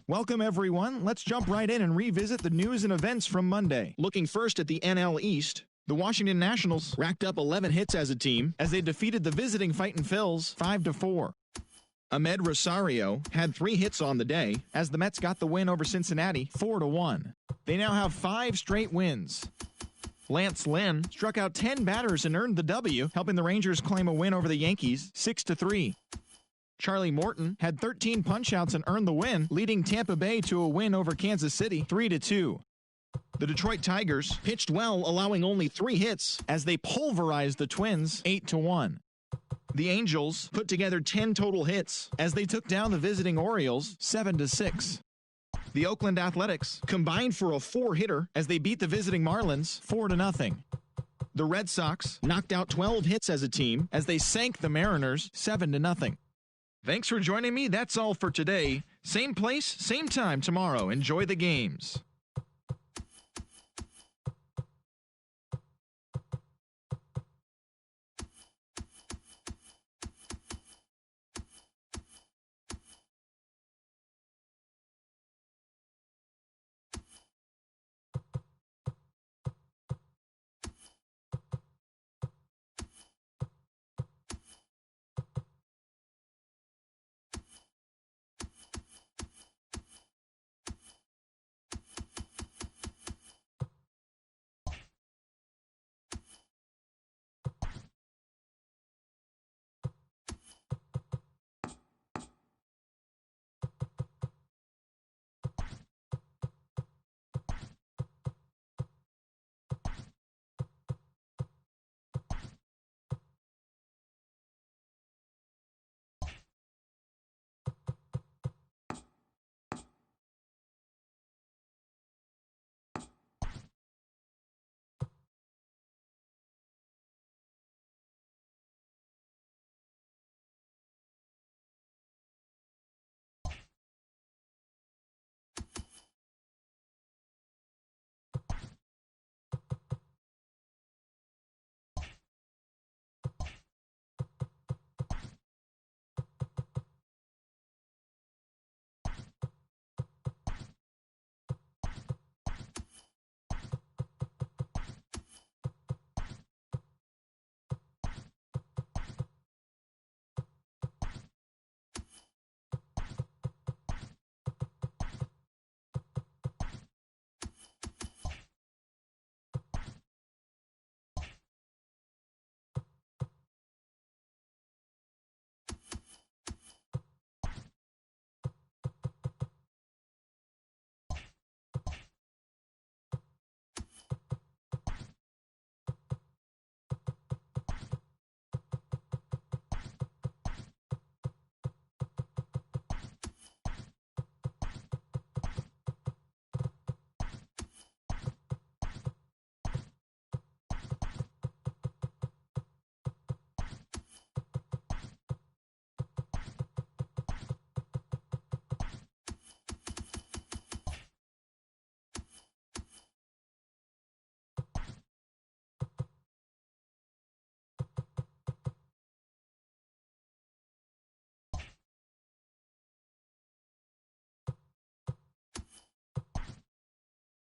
Welcome, everyone. Let's jump right in and revisit the news and events from Monday. Looking first at the NL East, the Washington Nationals racked up 11 hits as a team as they defeated the visiting Fightin' Phils 5-4. Ahmed Rosario had 3 hits on the day as the Mets got the win over Cincinnati 4-1. They now have 5 straight wins. Lance Lynn struck out 10 batters and earned the W, helping the Rangers claim a win over the Yankees 6-3. Charlie Morton had 13 punch-outs and earned the win, leading Tampa Bay to a win over Kansas City 3-2. The Detroit Tigers pitched well, allowing only 3 hits as they pulverized the Twins 8-1. The Angels put together 10 total hits as they took down the visiting Orioles 7-6. The Oakland Athletics combined for a 4-hitter as they beat the visiting Marlins 4-0. The Red Sox knocked out 12 hits as a team as they sank the Mariners 7-0. Thanks for joining me. That's all for today. Same place, same time tomorrow. Enjoy the games.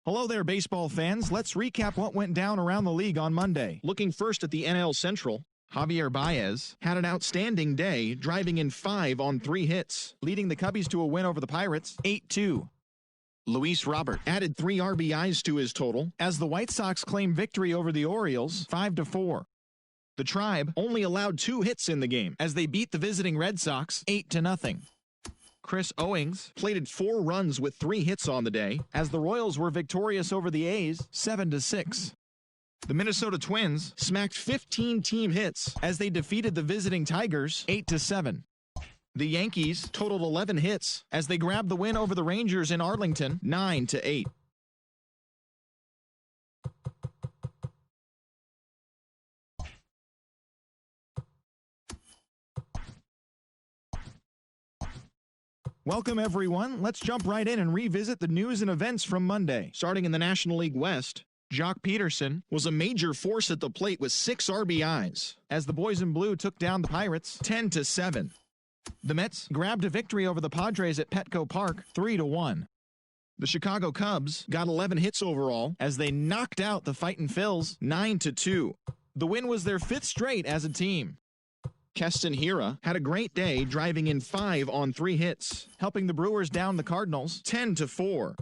Hello there, baseball fans. Let's recap what went down around the league on Monday. Looking first at the NL Central, Javier Baez had an outstanding day, driving in 5 on 3 hits, leading the Cubbies to a win over the Pirates 8-2. Luis Robert added 3 RBIs to his total as the White Sox claimed victory over the Orioles 5-4. The Tribe only allowed 2 hits in the game as they beat the visiting Red Sox 8-0. Chris Owings plated 4 runs with 3 hits on the day as the Royals were victorious over the A's 7-6. The Minnesota Twins smacked 15 team hits as they defeated the visiting Tigers 8-7. The Yankees totaled 11 hits as they grabbed the win over the Rangers in Arlington 9-8. Welcome, everyone. Let's jump right in and revisit the news and events from Monday. Starting in the National League West, Jock Peterson was a major force at the plate with 6 RBIs as the Boys in Blue took down the Pirates 10-7. The Mets grabbed a victory over the Padres at Petco Park 3-1. The Chicago Cubs got 11 hits overall as they knocked out the Fightin' Phils 9-2. The win was their 5th straight as a team. Keston Hiura had a great day, driving in 5 on 3 hits, helping the Brewers down the Cardinals 10-4.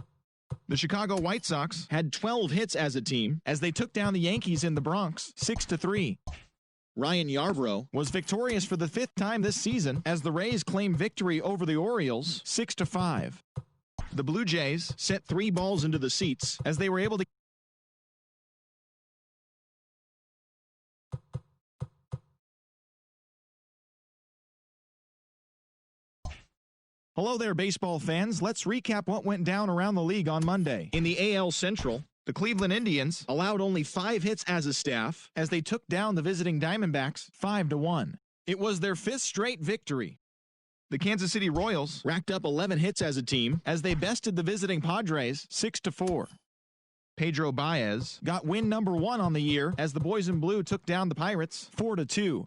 The Chicago White Sox had 12 hits as a team as they took down the Yankees in the Bronx 6-3. Ryan Yarbrough was victorious for the 5th time this season as the Rays claimed victory over the Orioles 6-5. The Blue Jays sent 3 balls into the seats as they were able to Hello there, baseball fans. Let's recap what went down around the league on Monday. In the AL Central, the Cleveland Indians allowed only 5 hits as a staff as they took down the visiting Diamondbacks 5-1. It was their 5th straight victory. The Kansas City Royals racked up 11 hits as a team as they bested the visiting Padres 6-4. Pedro Baez got win number 1 on the year as the Boys in Blue took down the Pirates 4-2.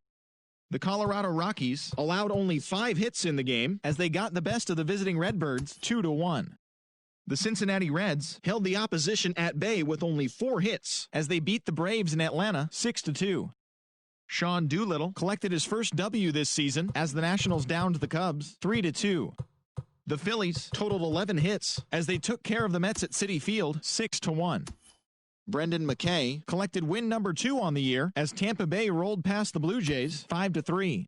The Colorado Rockies allowed only 5 hits in the game as they got the best of the visiting Redbirds 2-1. The Cincinnati Reds held the opposition at bay with only 4 hits as they beat the Braves in Atlanta 6-2. Sean Doolittle collected his first W this season as the Nationals downed the Cubs 3-2. The Phillies totaled 11 hits as they took care of the Mets at Citi Field 6-1. Brendan McKay collected win number 2 on the year as Tampa Bay rolled past the Blue Jays 5-3.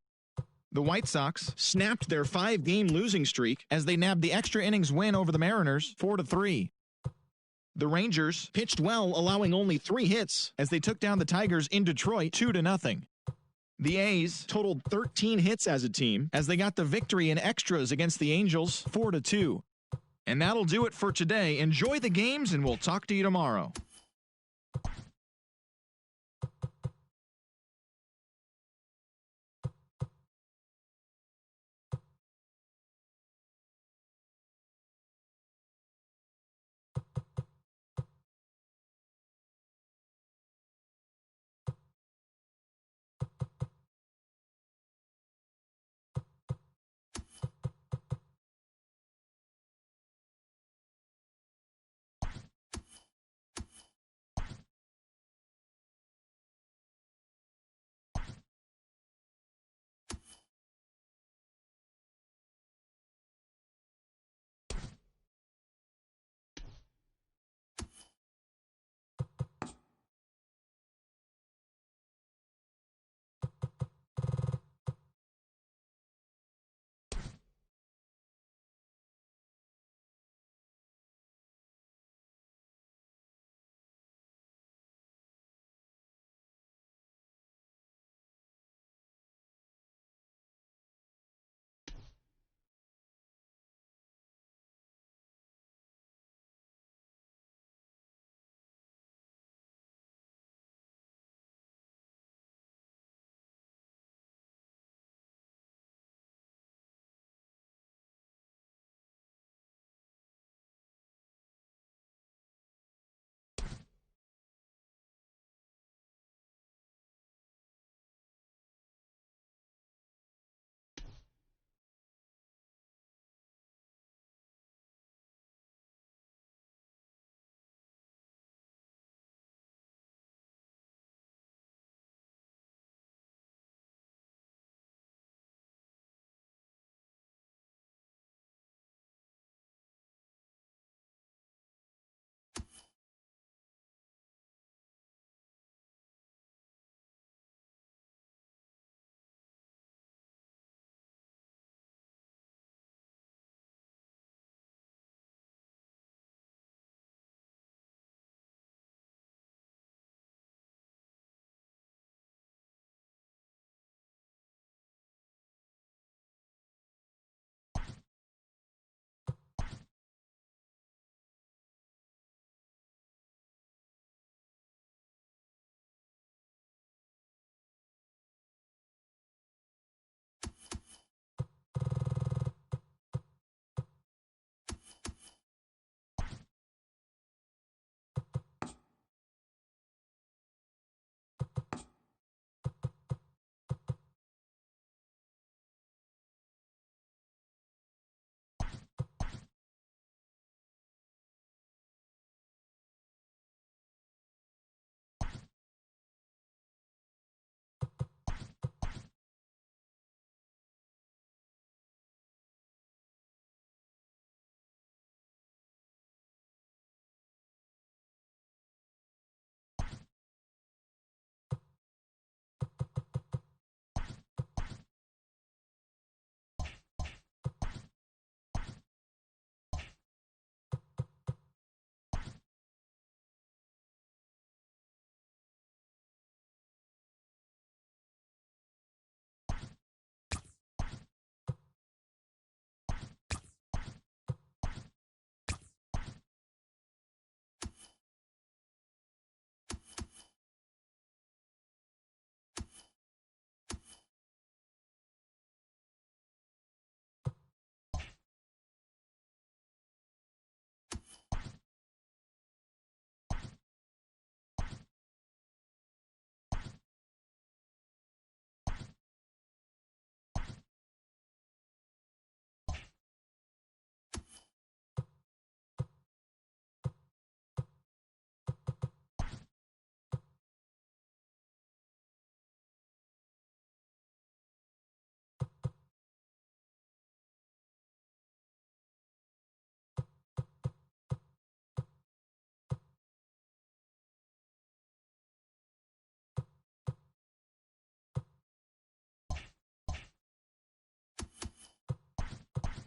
The White Sox snapped their 5-game losing streak as they nabbed the extra innings win over the Mariners 4-3. The Rangers pitched well, allowing only 3 hits as they took down the Tigers in Detroit 2-0. The A's totaled 13 hits as a team as they got the victory in extras against the Angels 4-2. And that'll do it for today. Enjoy the games and we'll talk to you tomorrow.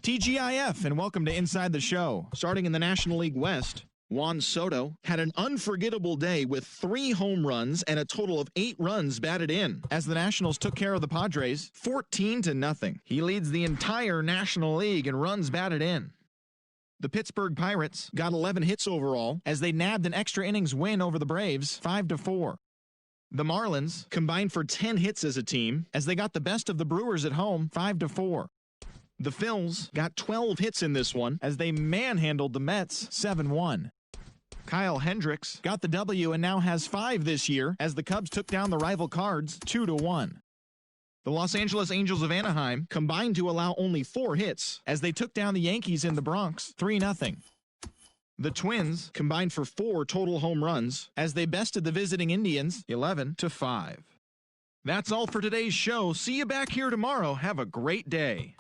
TGIF, and welcome to Inside the Show. Starting in the National League West, Juan Soto had an unforgettable day with 3 home runs and a total of 8 runs batted in, as the Nationals took care of the Padres 14-0. He leads the entire National League in runs batted in. The Pittsburgh Pirates got 11 hits overall as they nabbed an extra innings win over the Braves 5-4. The Marlins combined for 10 hits as a team as they got the best of the Brewers at home 5-4. The Phils got 12 hits in this one as they manhandled the Mets 7-1. Kyle Hendricks got the W and now has 5 this year as the Cubs took down the rival Cards 2-1. The Los Angeles Angels of Anaheim combined to allow only 4 hits as they took down the Yankees in the Bronx 3-0. The Twins combined for 4 total home runs as they bested the visiting Indians 11-5. That's all for today's show. See you back here tomorrow. Have a great day.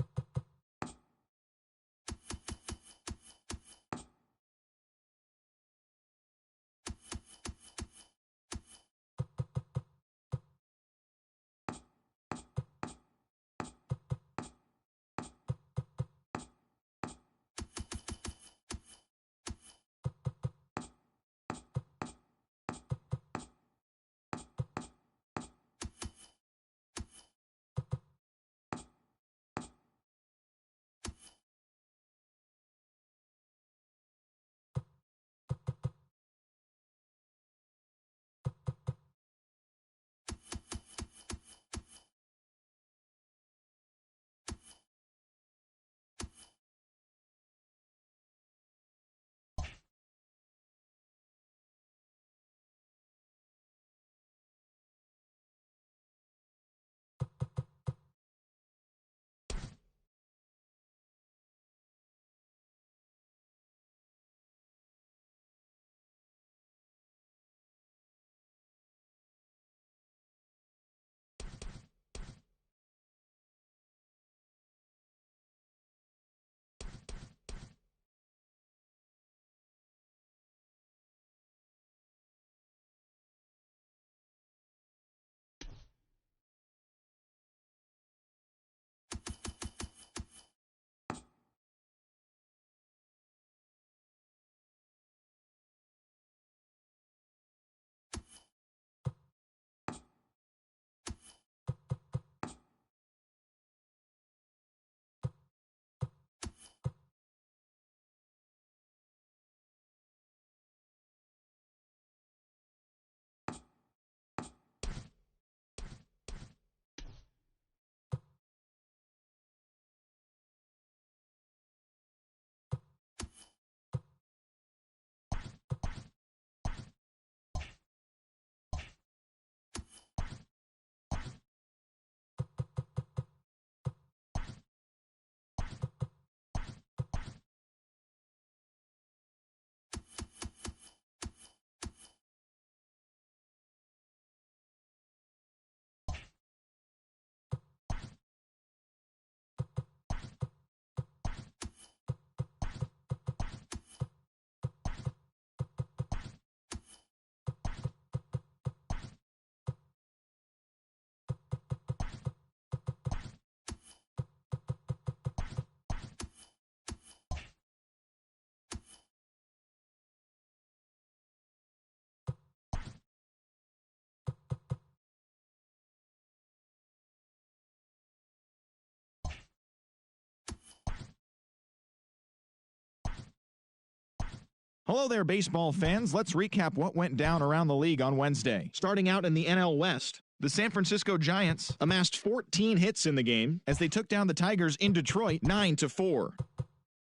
Hello there, baseball fans. Let's recap what went down around the league on Wednesday. Starting out in the NL West, the San Francisco Giants amassed 14 hits in the game as they took down the Tigers in Detroit 9-4.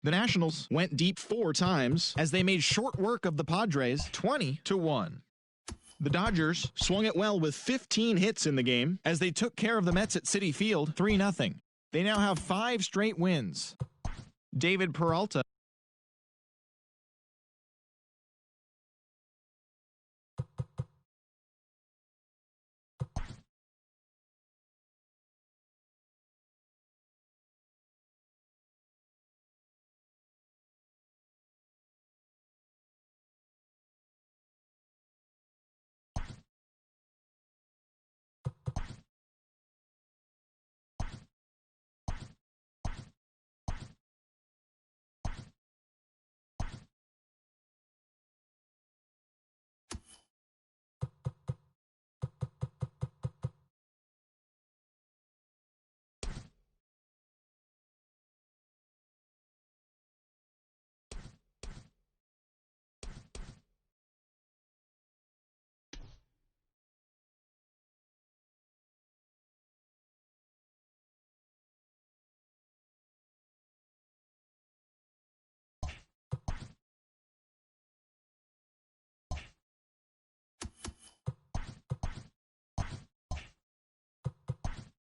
The Nationals went deep 4 times as they made short work of the Padres 20-1. The Dodgers swung it well with 15 hits in the game as they took care of the Mets at Citi Field 3-0. They now have 5 straight wins. David Peralta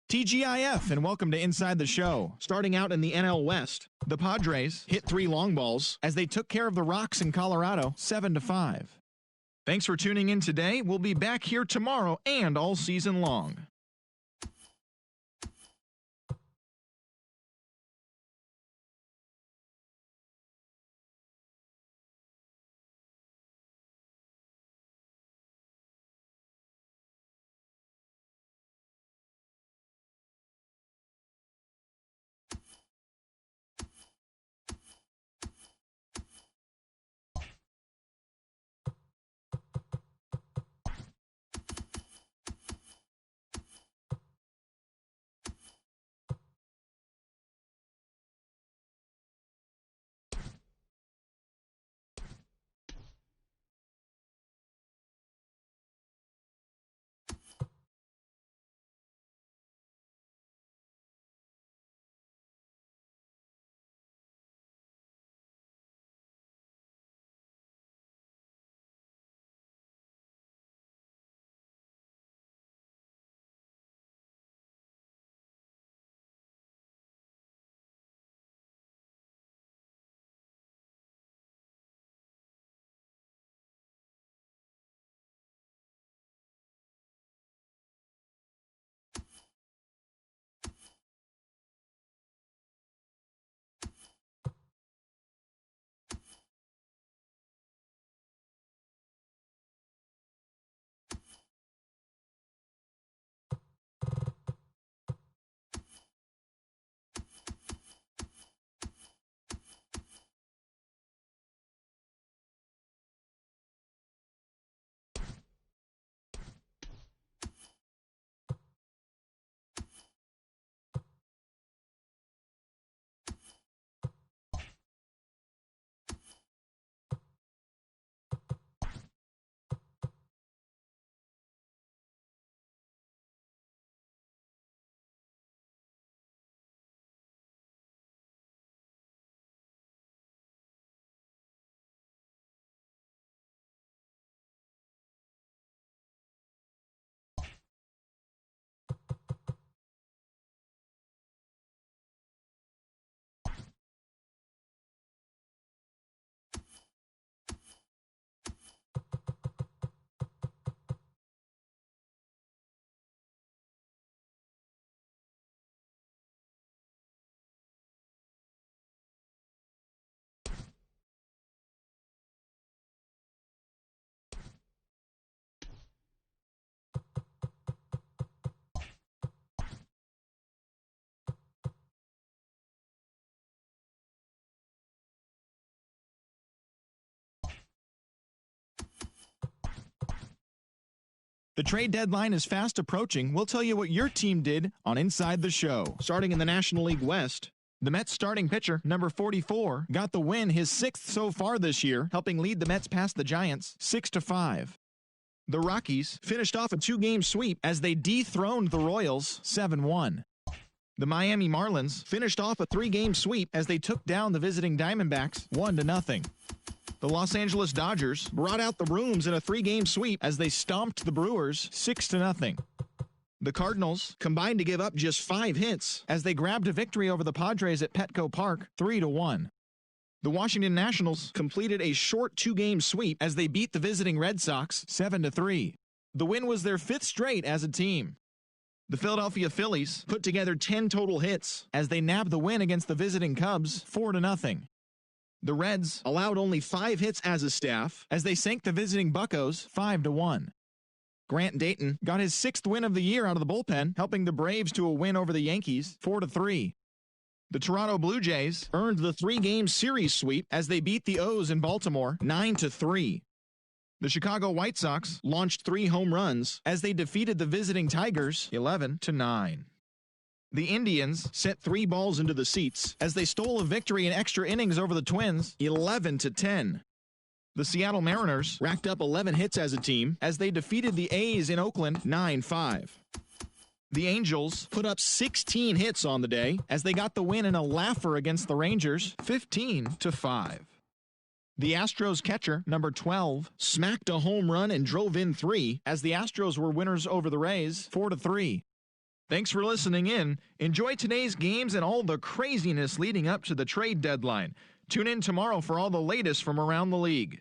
TGIF, and welcome to Inside the Show. Starting out in the NL West, the Padres hit 3 long balls as they took care of the Rocks in Colorado 7-5. Thanks for tuning in today. We'll be back here tomorrow and all season long. The trade deadline is fast approaching. We'll tell you what your team did on Inside the Show. Starting in the National League West, the Mets starting pitcher, number 44, got the win, his 6th so far this year, helping lead the Mets past the Giants 6-5. The Rockies finished off a 2-game sweep as they dethroned the Royals 7-1. The Miami Marlins finished off a 3-game sweep as they took down the visiting Diamondbacks 1-0. The Los Angeles Dodgers brought out the brooms in a 3-game sweep as they stomped the Brewers 6-0. The Cardinals combined to give up just 5 hits as they grabbed a victory over the Padres at Petco Park 3-1. The Washington Nationals completed a short 2-game sweep as they beat the visiting Red Sox 7-3. The win was their 5th straight as a team. The Philadelphia Phillies put together 10 total hits as they nabbed the win against the visiting Cubs 4-0. The Reds allowed only 5 hits as a staff as they sank the visiting Buccos 5-1. Grant Dayton got his 6th win of the year out of the bullpen, helping the Braves to a win over the Yankees 4-3. The Toronto Blue Jays earned the 3-game series sweep as they beat the O's in Baltimore 9-3. The Chicago White Sox launched 3 home runs as they defeated the visiting Tigers 11-9. The Indians sent 3 balls into the seats as they stole a victory in extra innings over the Twins 11-10. The Seattle Mariners racked up 11 hits as a team as they defeated the A's in Oakland 9-5. The Angels put up 16 hits on the day as they got the win in a laugher against the Rangers 15-5. The Astros catcher, number 12, smacked a home run and drove in 3 as the Astros were winners over the Rays 4-3. Thanks for listening in. Enjoy today's games and all the craziness leading up to the trade deadline. Tune in tomorrow for all the latest from around the league.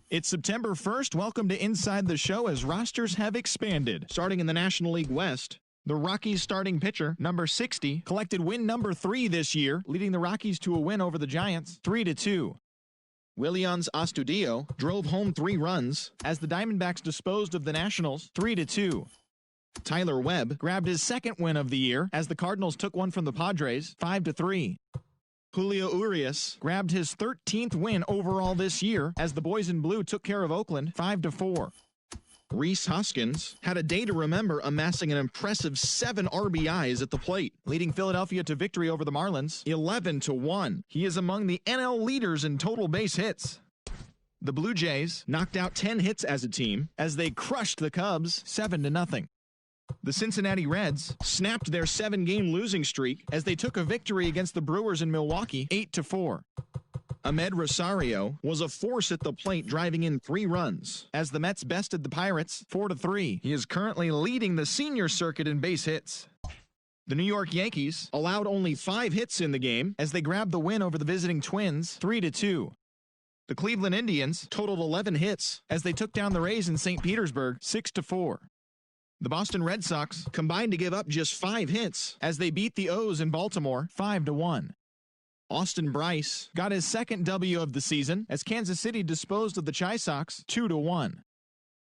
It's September 1st. Welcome to Inside the Show as rosters have expanded. Starting in the National League West, the Rockies starting pitcher, number 60, collected win number 3 this year, leading the Rockies to a win over the Giants, 3-2. Willians Astudillo drove home 3 runs as the Diamondbacks disposed of the Nationals, 3-2. Tyler Webb grabbed his second win of the year as the Cardinals took one from the Padres, 5-3. Julio Urias grabbed his 13th win overall this year as the Boys in Blue took care of Oakland 5-4. Rhys Hoskins had a day to remember, amassing an impressive 7 RBIs at the plate, leading Philadelphia to victory over the Marlins 11-1. He is among the NL leaders in total base hits. The Blue Jays knocked out 10 hits as a team as they crushed the Cubs 7-0. The Cincinnati Reds snapped their 7-game losing streak as they took a victory against the Brewers in Milwaukee 8-4. Ahmed Rosario was a force at the plate, driving in 3 runs as the Mets bested the Pirates 4-3. He is currently leading the senior circuit in base hits. The New York Yankees allowed only 5 hits in the game as they grabbed the win over the visiting Twins 3-2. The Cleveland Indians totaled 11 hits as they took down the Rays in St. Petersburg 6-4. The Boston Red Sox combined to give up just 5 hits as they beat the O's in Baltimore 5-1. Austin Bryce got his second W of the season as Kansas City disposed of the Chi Sox 2-1.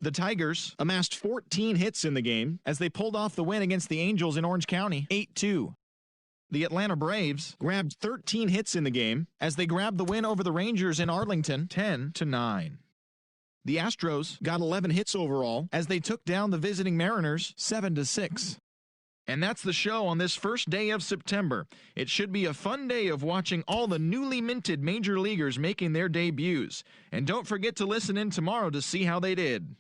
The Tigers amassed 14 hits in the game as they pulled off the win against the Angels in Orange County 8-2. The Atlanta Braves grabbed 13 hits in the game as they grabbed the win over the Rangers in Arlington 10-9. The Astros got 11 hits overall as they took down the visiting Mariners 7-6. And that's the show on this first day of September. It should be a fun day of watching all the newly minted major leaguers making their debuts. And don't forget to listen in tomorrow to see how they did.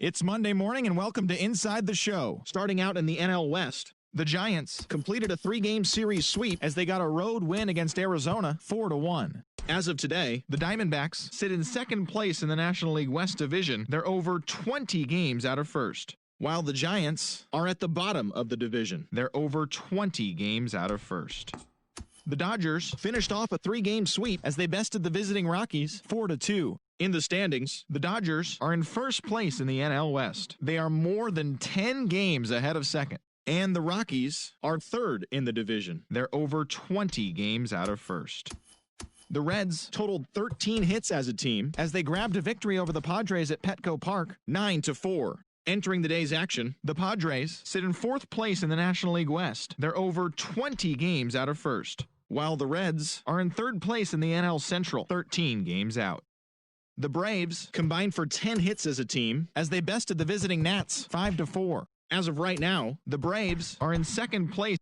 It's Monday morning and welcome to Inside the Show. Starting out in the NL West, the Giants completed a 3-game series sweep as they got a road win against Arizona 4-1. As of today, the Diamondbacks sit in second place in the National League West Division. They're over 20 games out of first, while the Giants are at the bottom of the division. They're over 20 games out of first. The Dodgers finished off a 3-game sweep as they bested the visiting Rockies 4-2. In the standings, the Dodgers are in first place in the NL West. They are more than 10 games ahead of second. And the Rockies are third in the division. They're over 20 games out of first. The Reds totaled 13 hits as a team as they grabbed a victory over the Padres at Petco Park 9-4. Entering the day's action, the Padres sit in fourth place in the National League West. They're over 20 games out of first, while the Reds are in third place in the NL Central, 13 games out. The Braves combined for 10 hits as a team as they bested the visiting Nats 5-4. As of right now, the Braves are in second place.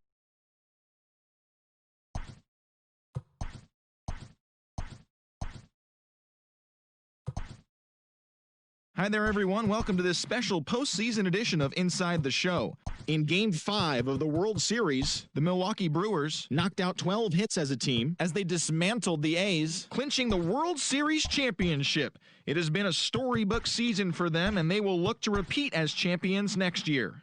Hi there, everyone. Welcome to this special postseason edition of Inside the Show. In Game 5 of the World Series, the Milwaukee Brewers knocked out 12 hits as a team as they dismantled the A's, clinching the World Series championship. It has been a storybook season for them, and they will look to repeat as champions next year.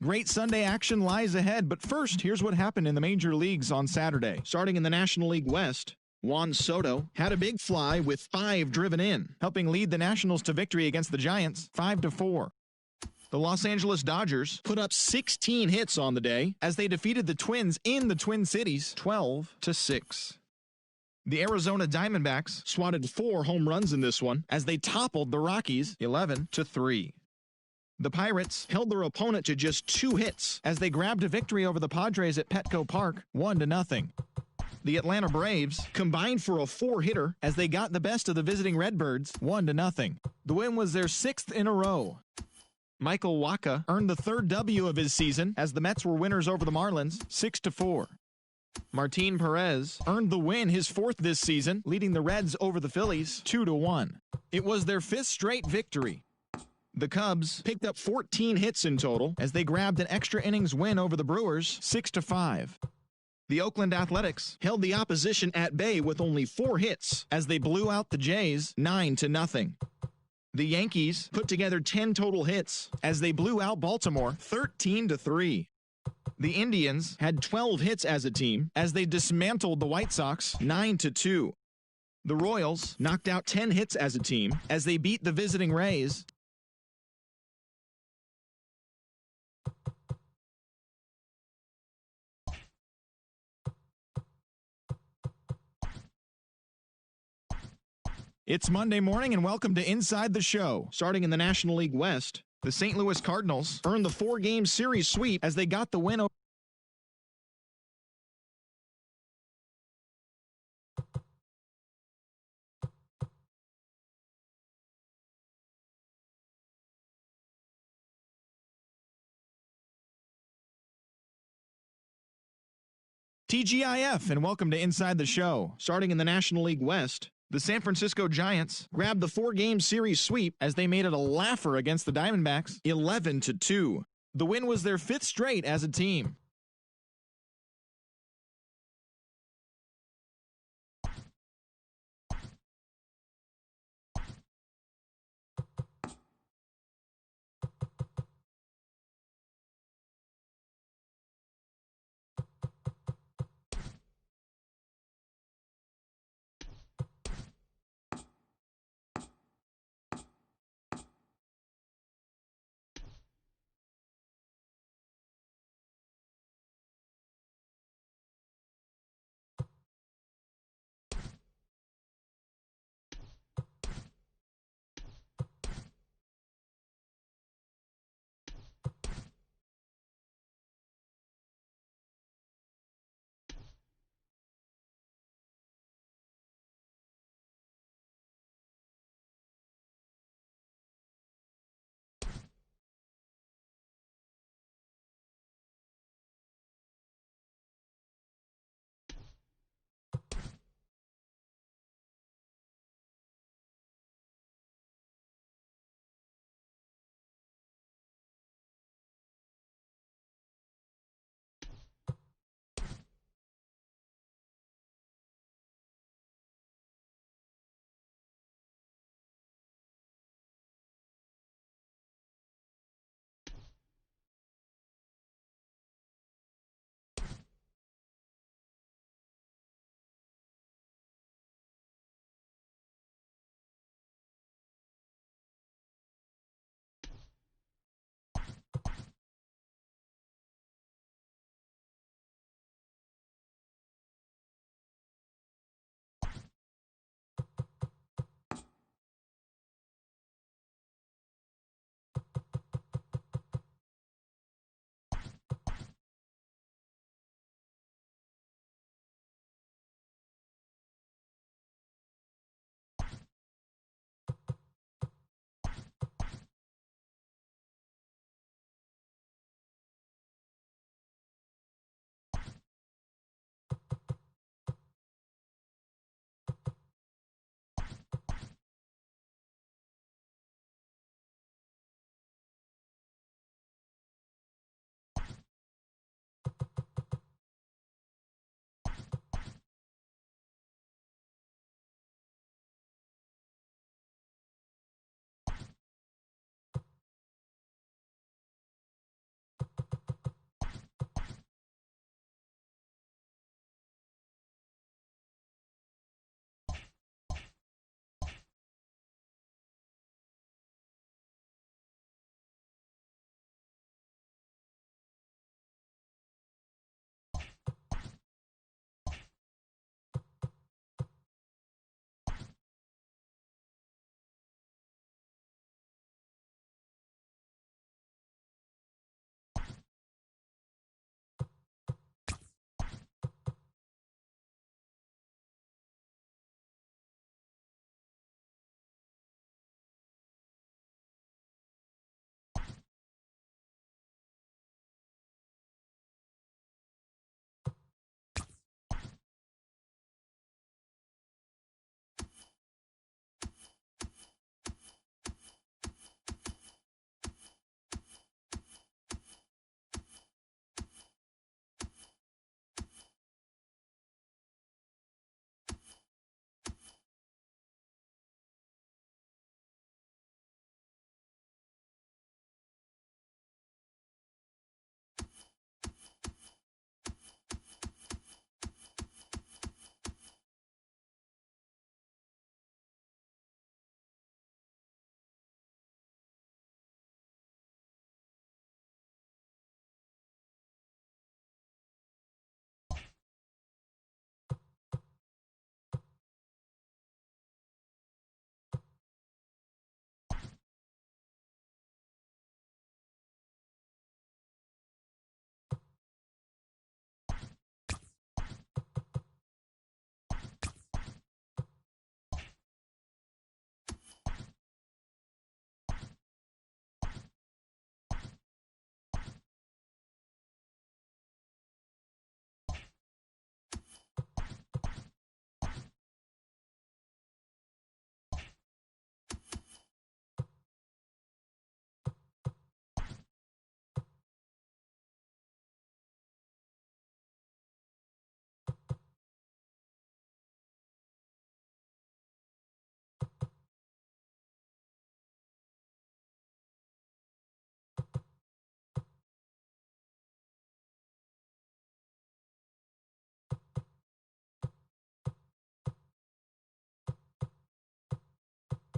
Great Sunday action lies ahead, but first, here's what happened in the major leagues on Saturday. Starting in the National League West, Juan Soto had a big fly with 5 driven in, helping lead the Nationals to victory against the Giants 5-4. The Los Angeles Dodgers put up 16 hits on the day as they defeated the Twins in the Twin Cities 12-6. The Arizona Diamondbacks swatted 4 home runs in this one as they toppled the Rockies 11-3. The Pirates held their opponent to just 2 hits as they grabbed a victory over the Padres at Petco Park 1-0. The Atlanta Braves combined for a 4-hitter as they got the best of the visiting Redbirds 1-0. The win was their 6th in a row. Michael Wacha earned the 3rd W of his season as the Mets were winners over the Marlins 6-4. Martin Perez earned the win, his 4th this season, leading the Reds over the Phillies 2-1. It was their 5th straight victory. The Cubs picked up 14 hits in total as they grabbed an extra innings win over the Brewers 6-5. The Oakland Athletics held the opposition at bay with only 4 hits as they blew out the Jays 9-0. The Yankees put together 10 total hits as they blew out Baltimore 13-3. The Indians had 12 hits as a team as they dismantled the White Sox 9-2. The Royals knocked out 10 hits as a team as they beat the visiting Rays It's Monday morning and welcome to Inside the Show. Starting in the National League West, the St. Louis Cardinals earned the 4-game series sweep as they got the win over TGIF, and welcome to Inside the Show. Starting in the National League West, the San Francisco Giants grabbed the 4-game series sweep as they made it a laugher against the Diamondbacks 11-2. The win was their 5th straight as a team.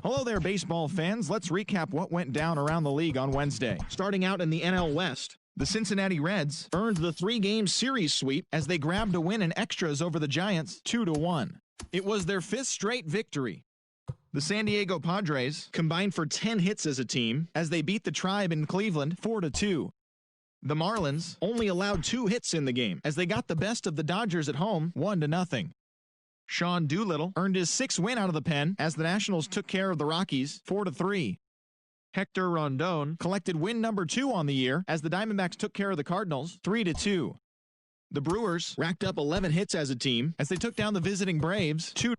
Hello there, baseball fans. Let's recap what went down around the league on Wednesday. Starting out in the NL West, the Cincinnati Reds earned the 3-game series sweep as they grabbed a win in extras over the Giants 2-1. It was their 5th straight victory. The San Diego Padres combined for 10 hits as a team as they beat the Tribe in Cleveland 4-2. The Marlins only allowed 2 hits in the game as they got the best of the Dodgers at home 1-0. Sean Doolittle earned his 6th win out of the pen as the Nationals took care of the Rockies 4-3. Hector Rondon collected win number 2 on the year as the Diamondbacks took care of the Cardinals 3-2. The Brewers racked up 11 hits as a team as they took down the visiting Braves 2.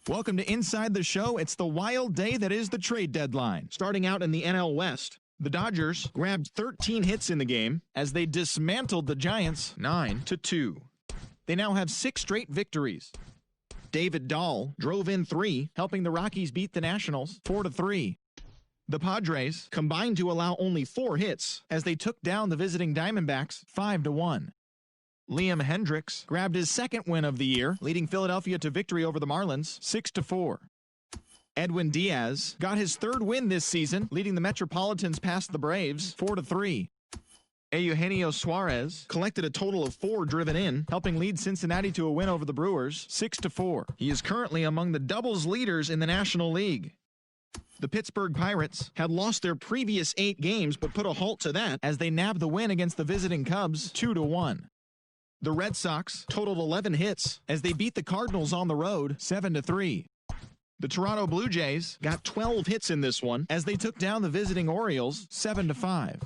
Welcome to Inside the Show. It's the wild day that is the trade deadline. Starting out in the NL West, The Dodgers grabbed 13 hits in the game as they dismantled the Giants 9-2. They now have 6 straight victories. David Dahl drove in 3, helping the Rockies beat the Nationals 4-3. The Padres combined to allow only 4 hits as they took down the visiting Diamondbacks 5-1. Liam Hendriks grabbed his 2nd win of the year, leading Philadelphia to victory over the Marlins 6-4. Edwin Diaz got his 3rd win this season, leading the Metropolitans past the Braves 4-3. Eugenio Suarez collected a total of 4 driven in, helping lead Cincinnati to a win over the Brewers 6-4. He is currently among the doubles leaders in the National League. The Pittsburgh Pirates had lost their previous 8 games but put a halt to that as they nabbed the win against the visiting Cubs 2-1. The Red Sox totaled 11 hits as they beat the Cardinals on the road 7-3. The Toronto Blue Jays got 12 hits in this one as they took down the visiting Orioles 7-5.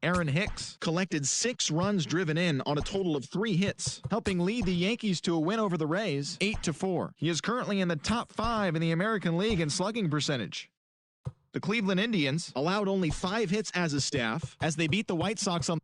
Aaron Hicks collected 6 runs driven in on a total of 3 hits, helping lead the Yankees to a win over the Rays 8-4. He is currently in the top 5 in the American League in slugging percentage. The Cleveland Indians allowed only 5 hits as a staff as they beat the White Sox on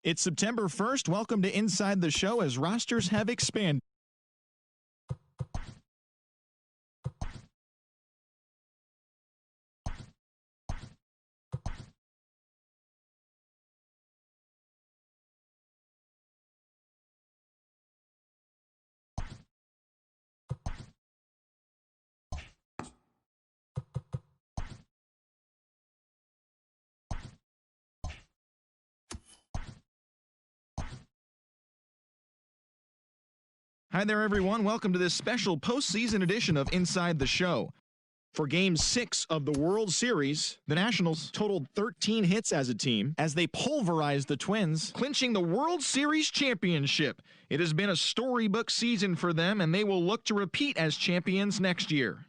It's September 1st. Welcome to Inside the Show as rosters have expanded. Hi there, everyone. Welcome to this special postseason edition of Inside the Show. For Game 6 of the World Series, the Nationals totaled 13 hits as a team as they pulverized the Twins, clinching the World Series championship. It has been a storybook season for them, and they will look to repeat as champions next year.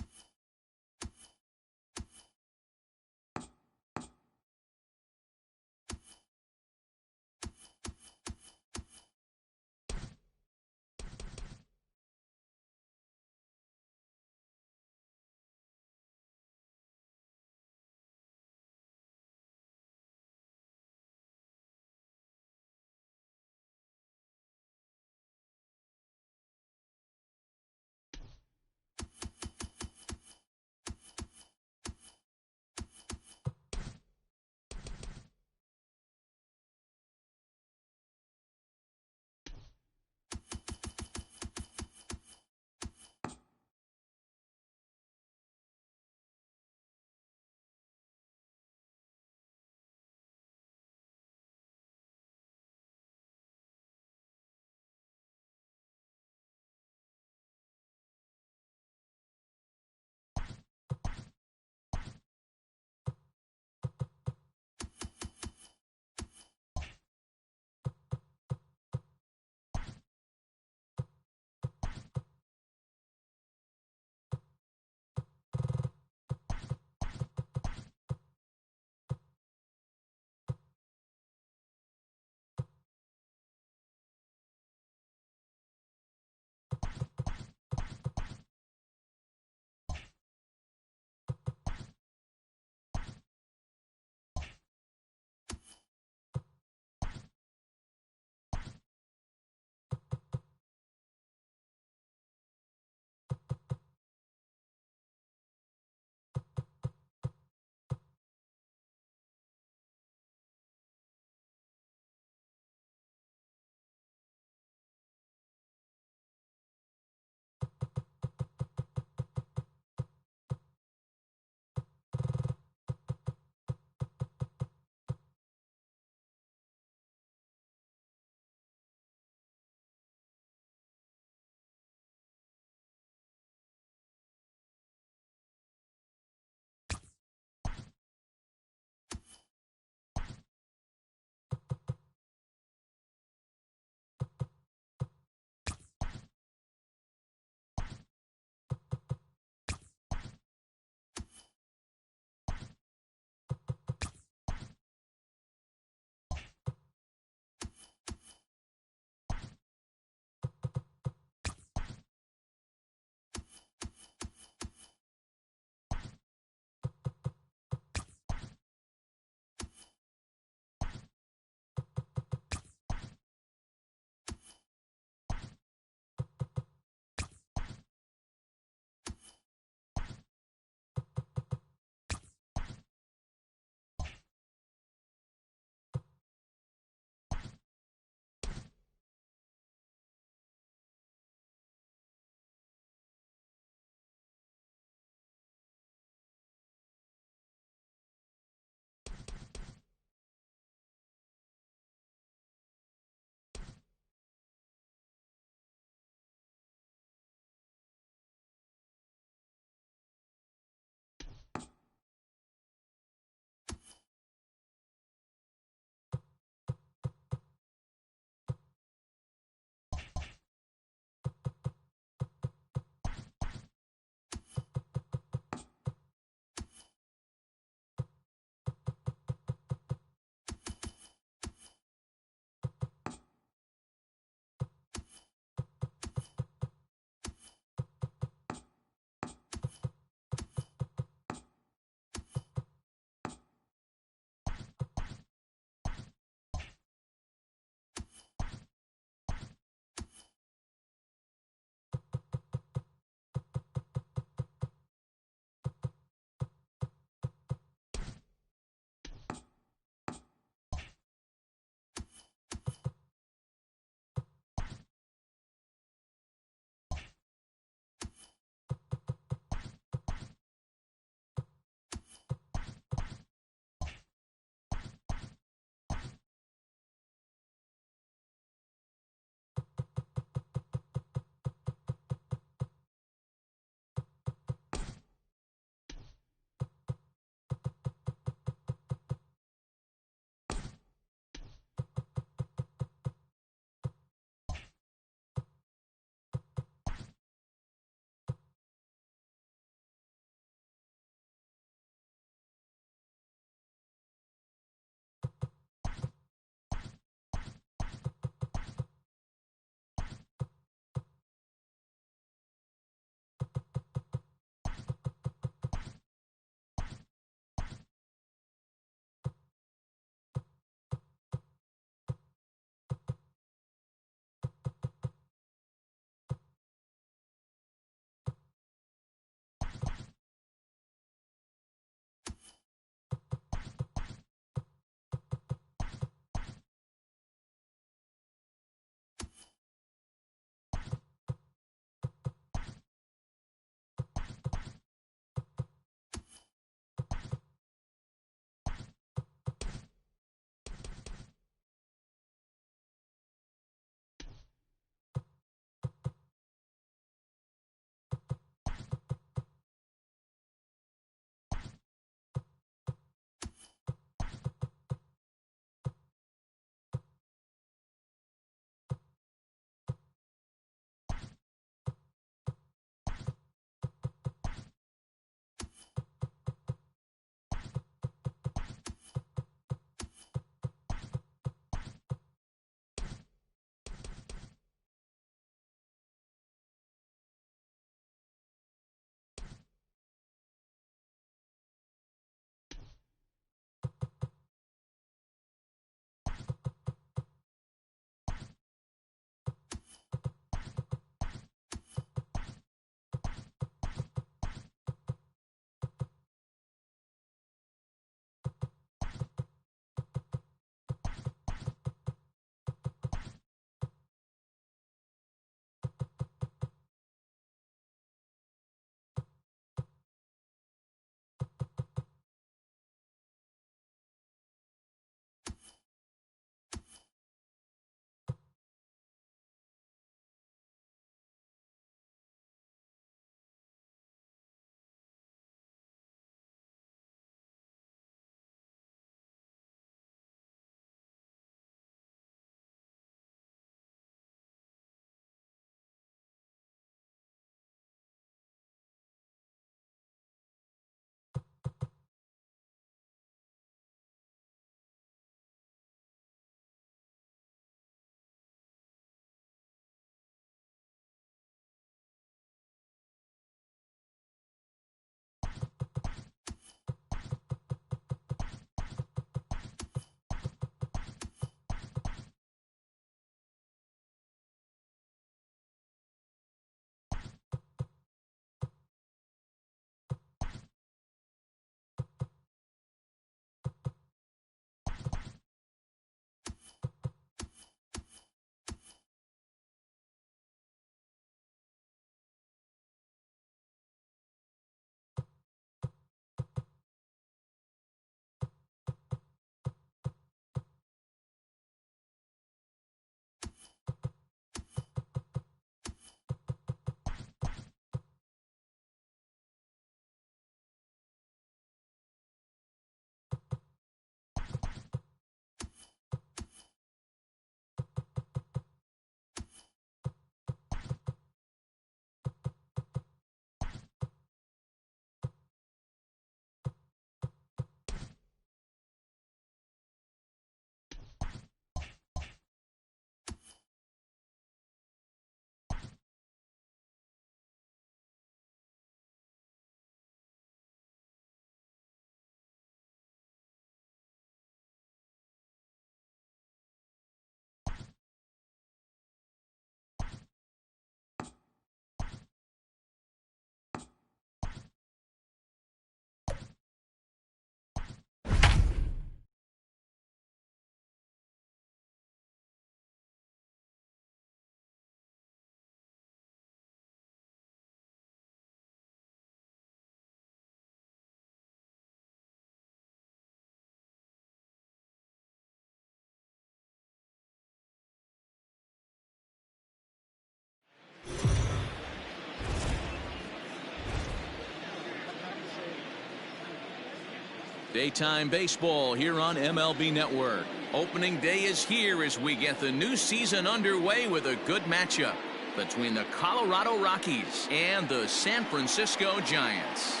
Daytime baseball here on MLB Network. Opening day is here as we get the new season underway with a good matchup between the Colorado Rockies and the San Francisco Giants.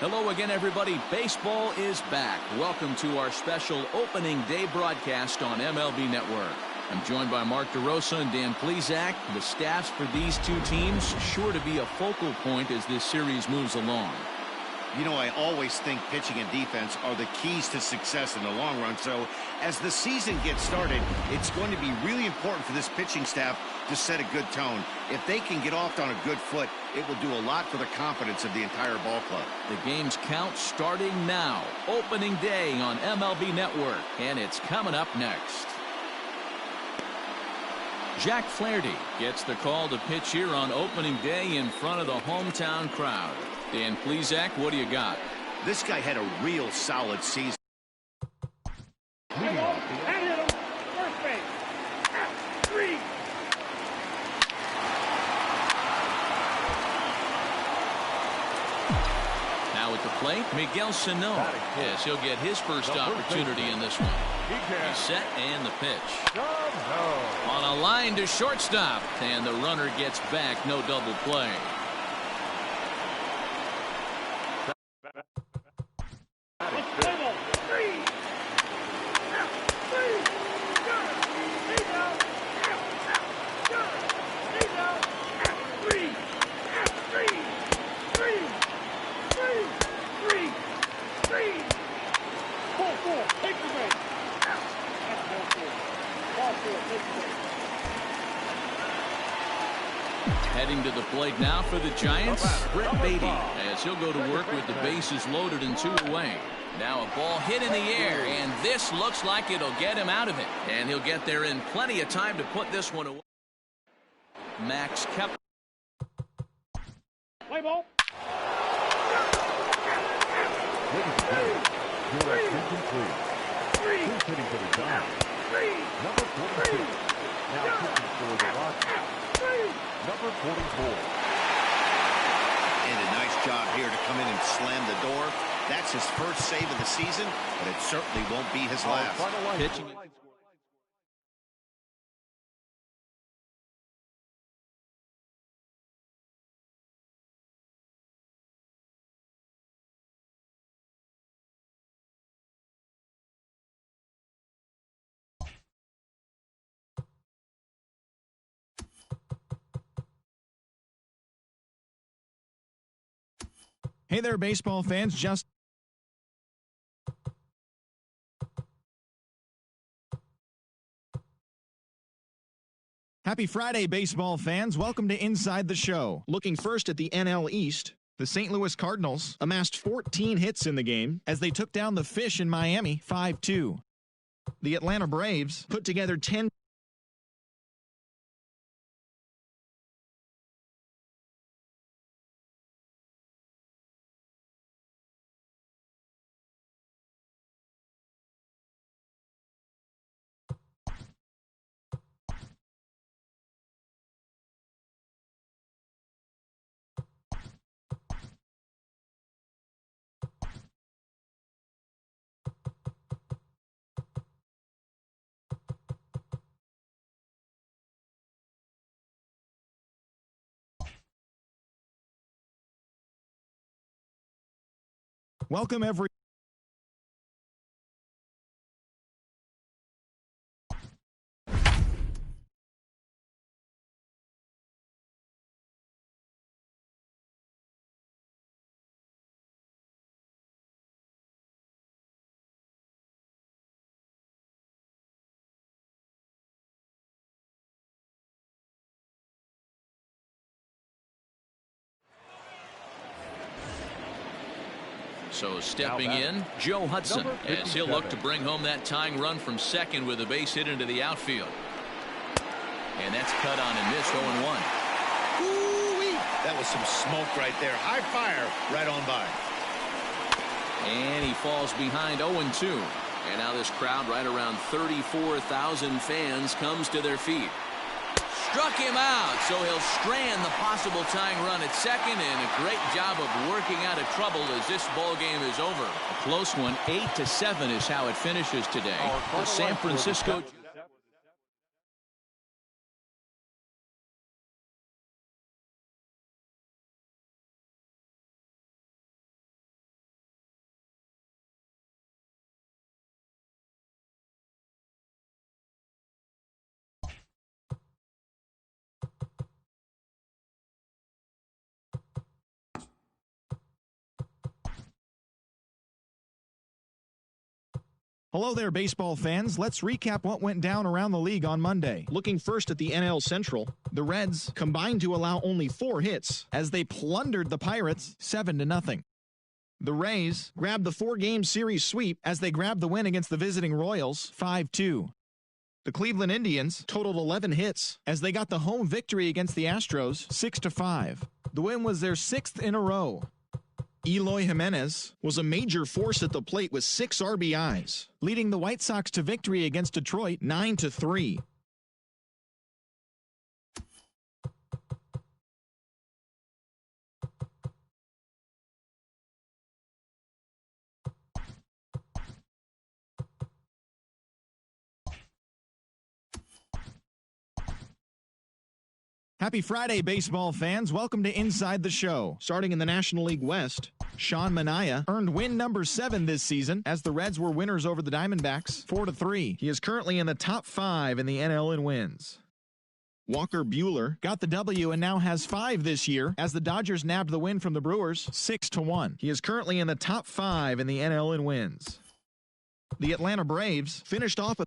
Hello again, everybody. Baseball is back. Welcome to our special opening day broadcast on MLB Network. I'm joined by Mark DeRosa and Dan Plesac. The staffs for these two teams sure to be a focal point as this series moves along. You know, I always think pitching and defense are the keys to success in the long run. So as the season gets started, it's going to be really important for this pitching staff to set a good tone. If they can get off on a good foot, it will do a lot for the confidence of the entire ball club. The game's count starting now. Opening day on MLB Network, and it's coming up next. Jack Flaherty gets the call to pitch here on opening day in front of the hometown crowd. Dan Plesac, what do you got? This guy had a real solid season. Now at the plate, Miguel Sano. Yes, he'll get his first opportunity in this one. He's set and the pitch. On a line to shortstop, and the runner gets back, no double play. Heading to the plate now for the Giants, Brett Baty, as he'll go to work with the bases loaded and 2 away. Now a ball hit in the air, and this looks like it'll get him out of it. And he'll get there in plenty of time to put this one away. Max Kepler. Play ball. Your attention, please. Who's hitting for the Giants? Number 42. Now pitching for the Rockies. Number 44. And a nice job here to come in and slam the door. That's his first save of the season, but it certainly won't be his last. Pitching. Hey there, baseball fans. Happy Friday, baseball fans. Welcome to Inside the Show. Looking first at the NL East, the St. Louis Cardinals amassed 14 hits in the game as they took down the Fish in Miami 5-2. The Atlanta Braves put together 10. Welcome every. So stepping in, Joe Hudson, as he'll look to bring home that tying run from second with a base hit into the outfield. And that's cut on and missed 0-1. Ooh-wee. That was some smoke right there. High fire right on by. And he falls behind 0-2. And now this crowd, right around 34,000 fans, comes to their feet. struck him out, so he'll strand the possible tying run at second, and a great job of working out of trouble as this ball game is over. A close one, 8-7 is how it finishes today. The San Francisco... Hello there, baseball fans. Let's recap what went down around the league on Monday. Looking first at the NL Central, the Reds combined to allow only 4 hits as they plundered the Pirates 7-0. The Rays grabbed the 4-game series sweep as they grabbed the win against the visiting Royals 5-2. The Cleveland Indians totaled 11 hits as they got the home victory against the Astros 6-5. The win was their 6th in a row. Eloy Jimenez was a major force at the plate with 6 RBIs, leading the White Sox to victory against Detroit 9-3. Happy Friday, baseball fans. Welcome to Inside the Show. Starting in the National League West, Sean Manaea earned win number 7 this season as the Reds were winners over the Diamondbacks 4-3. He is currently in the top 5 in the NL in wins. Walker Buehler got the W and now has 5 this year as the Dodgers nabbed the win from the Brewers 6-1. He is currently in the top 5 in the NL in wins. The Atlanta Braves finished off a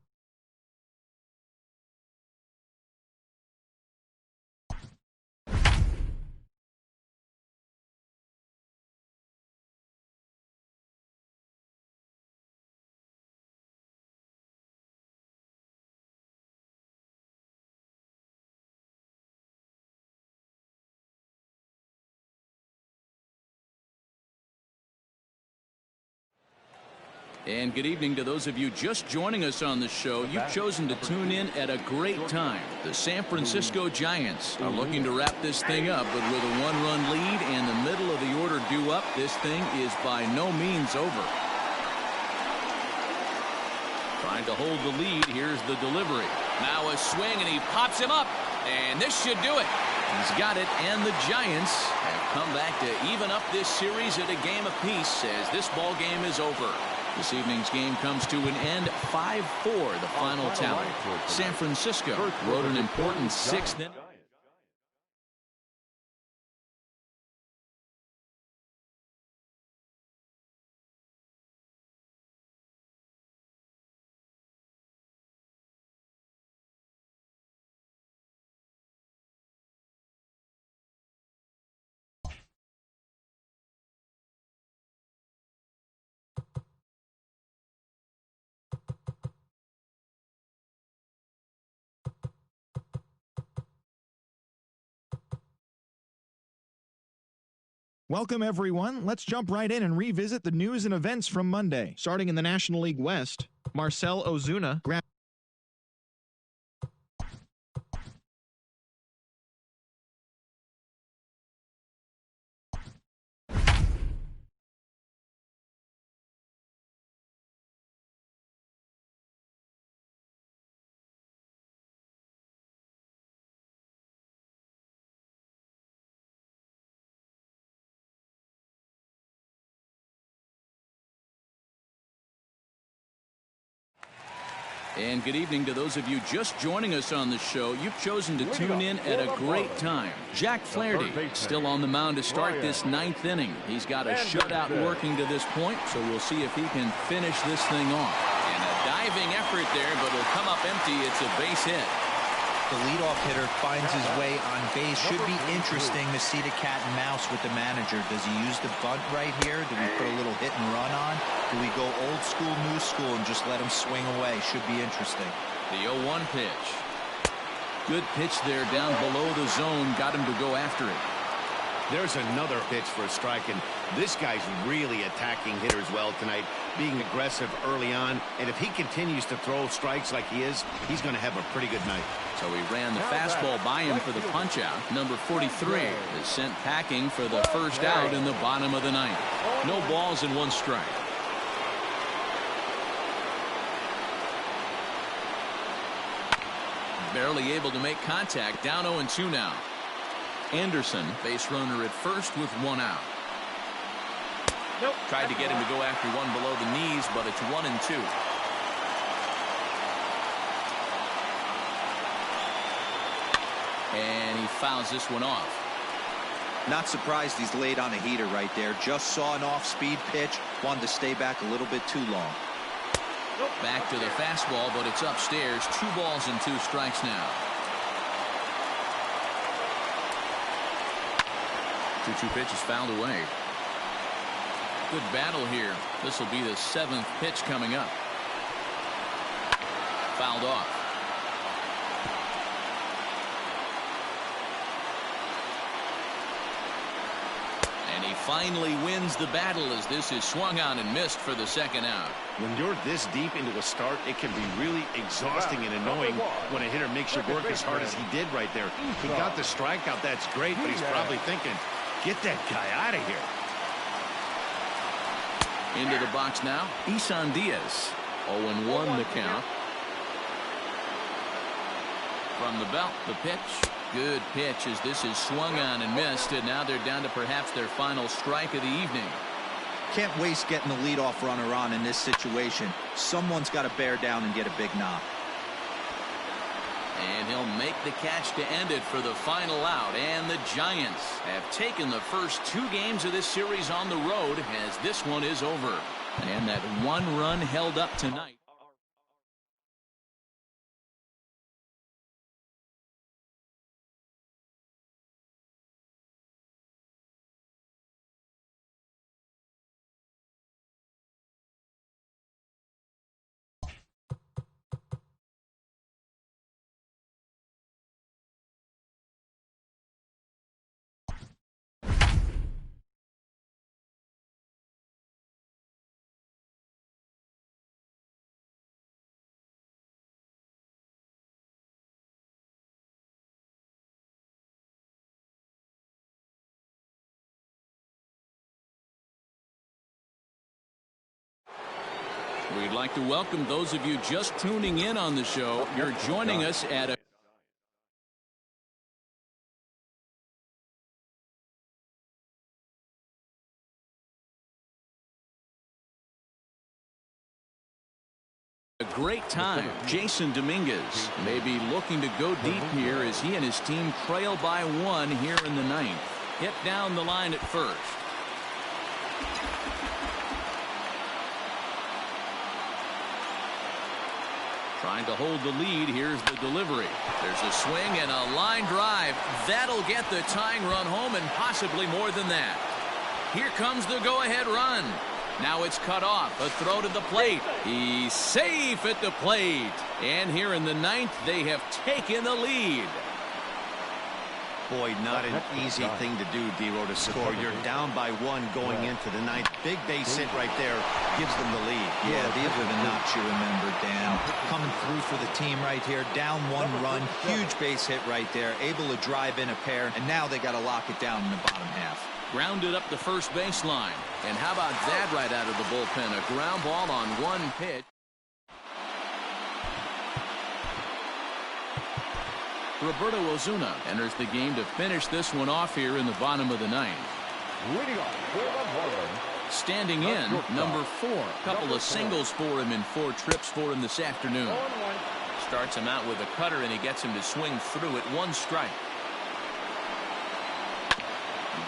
And good evening to those of you just joining us on the show. You've chosen to tune in at a great time. The San Francisco Giants are looking to wrap this thing up, but with a 1-run lead and the middle of the order due up, this thing is by no means over. Trying to hold the lead. Here's the delivery. Now a swing, and he pops him up, and this should do it. He's got it, and the Giants have come back to even up this series at a game apiece as this ball game is over. This evening's game comes to an end 5-4, the final tally. San Francisco wrote an important 6th inning. Welcome, everyone. Let's jump right in and revisit the news and events from Monday. Starting in the National League West, Marcell Ozuna grabbed And good evening to those of you just joining us on the show. You've chosen to tune in at a great time. Jack Flaherty still on the mound to start this 9th inning. He's got a shutout working to this point, so we'll see if he can finish this thing off. And a diving effort there, but it'll come up empty. It's a base hit. The leadoff hitter finds his way on base. Should be interesting to see the cat and mouse with the manager. Does he use the bunt right here? Do we put a little hit and run on? Do we go old school, new school, and just let him swing away? Should be interesting. The 0-1 pitch. Good pitch there down below the zone. Got him to go after it. There's another pitch for a strike, and this guy's really attacking hitters well tonight. being aggressive early on, and if he continues to throw strikes like he is, he's going to have a pretty good night. So he ran the fastball by him for the punch-out. Number 43 is sent packing for the first out in the bottom of the ninth. No balls and 1 strike. Barely able to make contact. Down 0-2 now. Anderson, base runner at first with 1 out. Tried to get him to go after one below the knees, but it's 1-2. And he fouls this one off. Not surprised he's laid on a heater right there. Just saw an off-speed pitch. Wanted to stay back a little bit too long. Back to the fastball, but it's upstairs. 2 balls and 2 strikes now. 2-2 pitch is fouled away. Good battle here. This will be the 7th pitch coming up. Fouled off. And he finally wins the battle as this is swung on and missed for the 2nd out. When you're this deep into a start, it can be really exhausting and annoying when a hitter makes you work as hard as he did right there. He got the strikeout. That's great, but he's probably thinking, get that guy out of here. Into the box now, Isan Diaz. 0-1 the count. From the belt, the pitch. Good pitch as this is swung on and missed, and now they're down to perhaps their final strike of the evening. Can't waste getting the leadoff runner on in this situation. Someone's got to bear down and get a big knock. And he'll make the catch to end it for the final out. And the Giants have taken the first 2 games of this series on the road as this one is over. And that 1 run held up tonight. We'd like to welcome those of you just tuning in on the show. You're joining us at a great time. Jason Dominguez may be looking to go deep here as he and his team trail by 1 here in the 9th. Hit down the line at first. Trying to hold the lead. Here's the delivery. There's a swing and a line drive. That'll get the tying run home and possibly more than that. Here comes the go-ahead run. Now it's cut off. A throw to the plate. He's safe at the plate. And here in the 9th, they have taken the lead. Boy, not an easy thing to do, D-Row, to score. You're down by 1 going into the 9th. Big base hit right there gives them the lead. Yeah, these are the knocks you remember, Dan. Coming through for the team right here. Down 1 run. Huge base hit right there. Able to drive in a pair. And now they got to lock it down in the bottom half. Grounded up the first baseline. And how about that right out of the bullpen? A ground ball on 1 pitch. Roberto Osuna enters the game to finish this one off here in the bottom of the 9th. Standing in, number 4. A couple of singles for him and 4 trips for him this afternoon. Starts him out with a cutter and he gets him to swing through at 1 strike.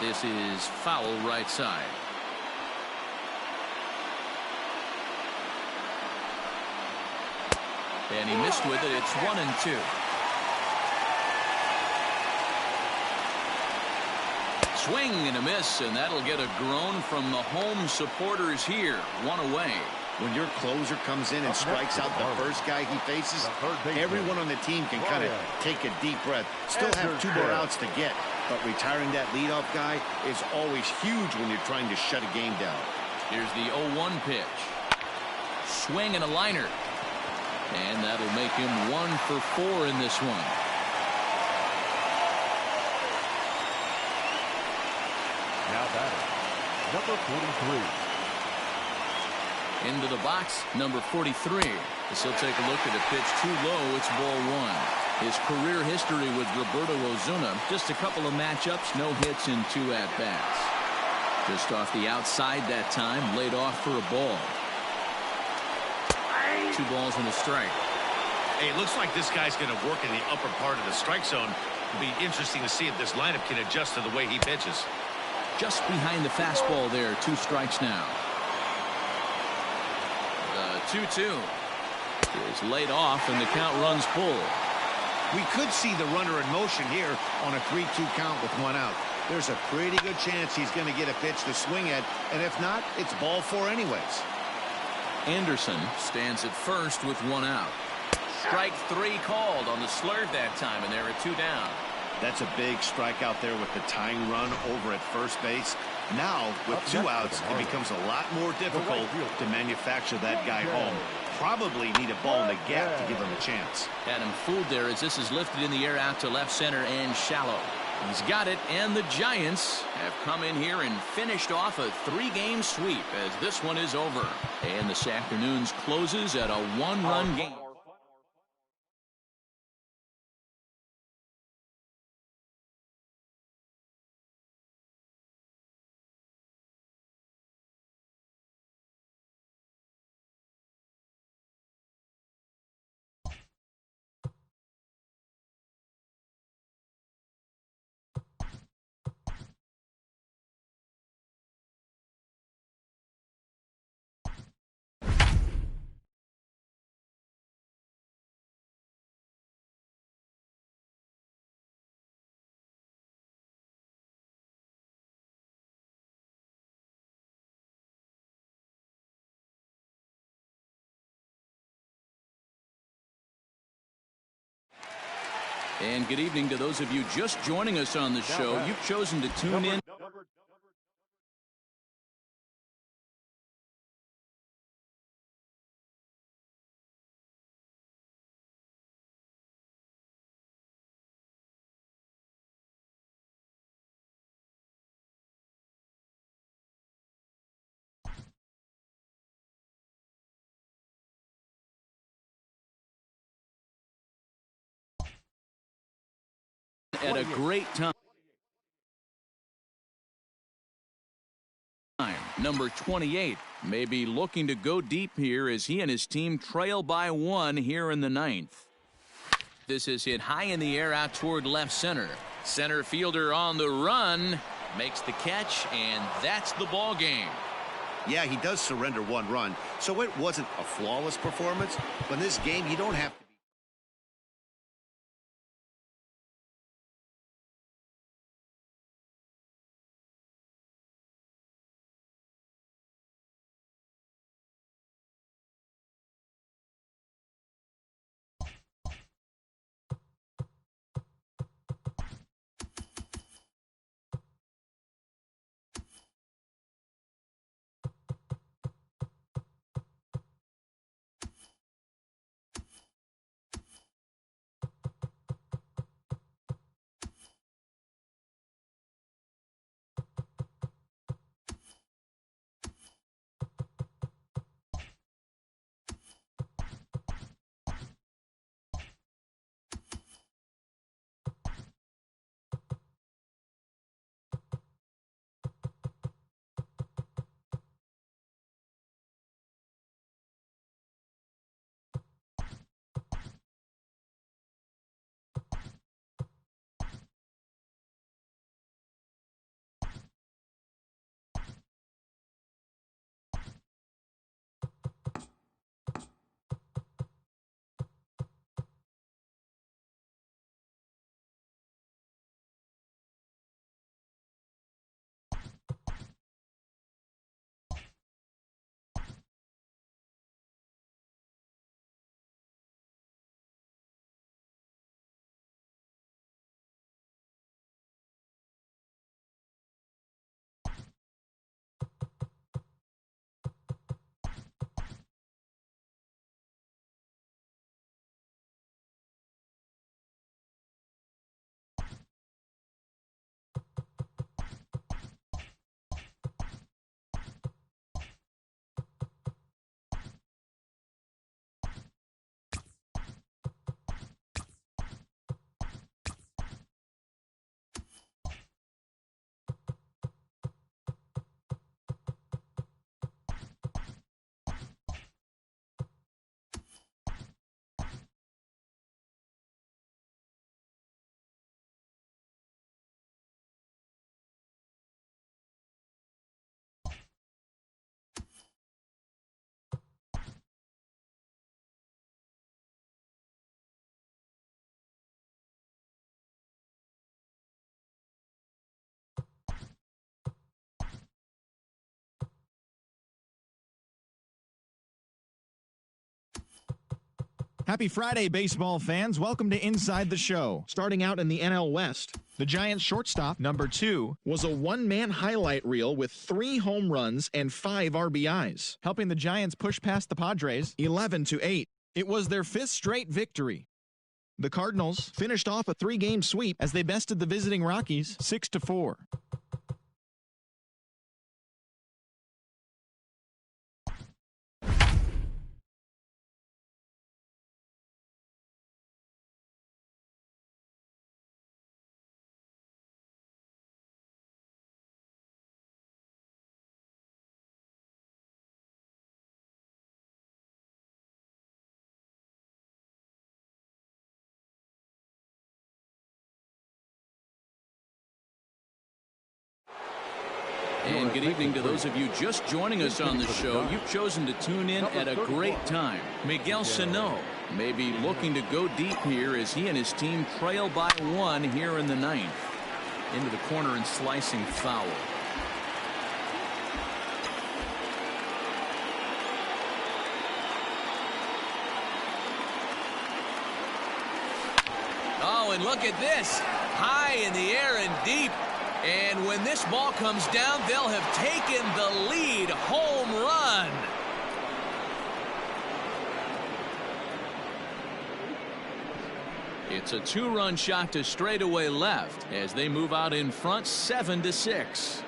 This is foul right side. And he missed with it. It's 1-2. Swing and a miss, and that'll get a groan from the home supporters here. 1 away. When your closer comes in and strikes out the first guy he faces, everyone on the team can kind of take a deep breath. Still have 2 more outs to get, but retiring that leadoff guy is always huge when you're trying to shut a game down. Here's the 0-1 pitch. Swing and a liner. And that'll make him 1 for 4 in this one. Now batting, number 43. Into the box, number 43. As he'll take a look at a pitch too low, it's ball 1. His career history with Roberto Osuna, just a couple of matchups, no hits in 2 at-bats. Just off the outside that time, laid off for a ball. 2 balls and a strike. Hey, it looks like this guy's going to work in the upper part of the strike zone. It'll be interesting to see if this lineup can adjust to the way he pitches. Just behind the fastball there, 2 strikes now. The 2-2 is laid off and the count runs full. We could see the runner in motion here on a 3-2 count with 1 out. There's a pretty good chance he's going to get a pitch to swing at, and if not, it's ball 4 anyways. Anderson stands at first with 1 out. Strike 3 called on the slurve that time, and there are 2 down. That's a big strikeout there with the tying run over at first base. Now, with 2 outs, it becomes a lot more difficult to manufacture that guy home. Probably need a ball in the gap to give him a chance. Had him fooled there as this is lifted in the air out to left center and shallow. He's got it, and the Giants have come in here and finished off a 3-game sweep as this one is over. And this afternoon's closes at a 1-run game. And good evening to those of you just joining us on the show. You've chosen to tune in. At a great time. Number 28 may be looking to go deep here as he and his team trail by 1 here in the 9th. This is hit high in the air out toward left center. Center fielder on the run makes the catch, and that's the ball game. Yeah, he does surrender 1 run, so it wasn't a flawless performance. But in this game, you don't have to Happy Friday, baseball fans. Welcome to Inside the Show. Starting out in the NL West, the Giants shortstop, number 2, was a one-man highlight reel with 3 home runs and 5 RBIs, helping the Giants push past the Padres 11-8. It was their 5th straight victory. The Cardinals finished off a 3-game sweep as they bested the visiting Rockies 6-4. And good evening to those of you just joining us on the show. You've chosen to tune in at a great time. Miguel Sano may be looking to go deep here as he and his team trail by 1 here in the 9th. Into the corner and slicing foul. Oh, and look at this. High in the air and deep. And when this ball comes down, they'll have taken the lead. Home run. It's a 2-run shot to straightaway left as they move out in front 7-6.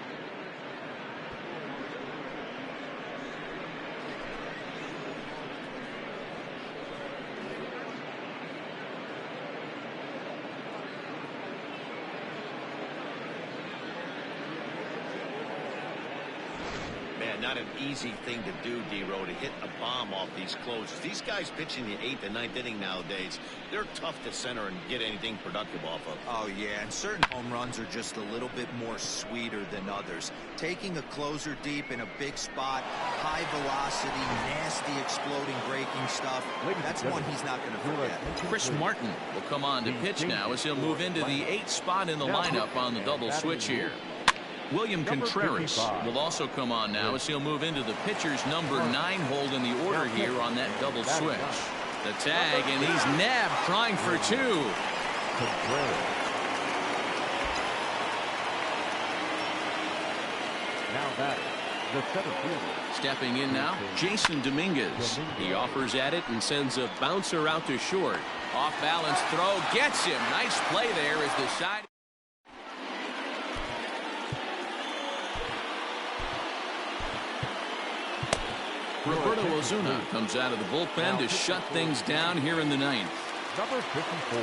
Not an easy thing to do, D-Row, to hit a bomb off these closers. These guys pitching the 8th and 9th inning nowadays, they're tough to center and get anything productive off of. Oh, yeah, and certain home runs are just a little bit more sweeter than others. Taking a closer deep in a big spot, high velocity, nasty exploding breaking stuff, that's one he's not going to forget. Chris Martin will come on to pitch now as he'll move into the 8th spot in the lineup on the double switch here. William Contreras will also come on now as he'll move into the pitcher's number 9 hold in the order here on that double switch. The tag, and he's nabbed trying for 2. Now that the center fielder. Stepping in now, Jason Dominguez. He offers at it and sends a bouncer out to short. Off balance throw gets him. Nice play there as the side. Roberto Ozuna comes out of the bullpen to shut things down here in the 9th. Number 54.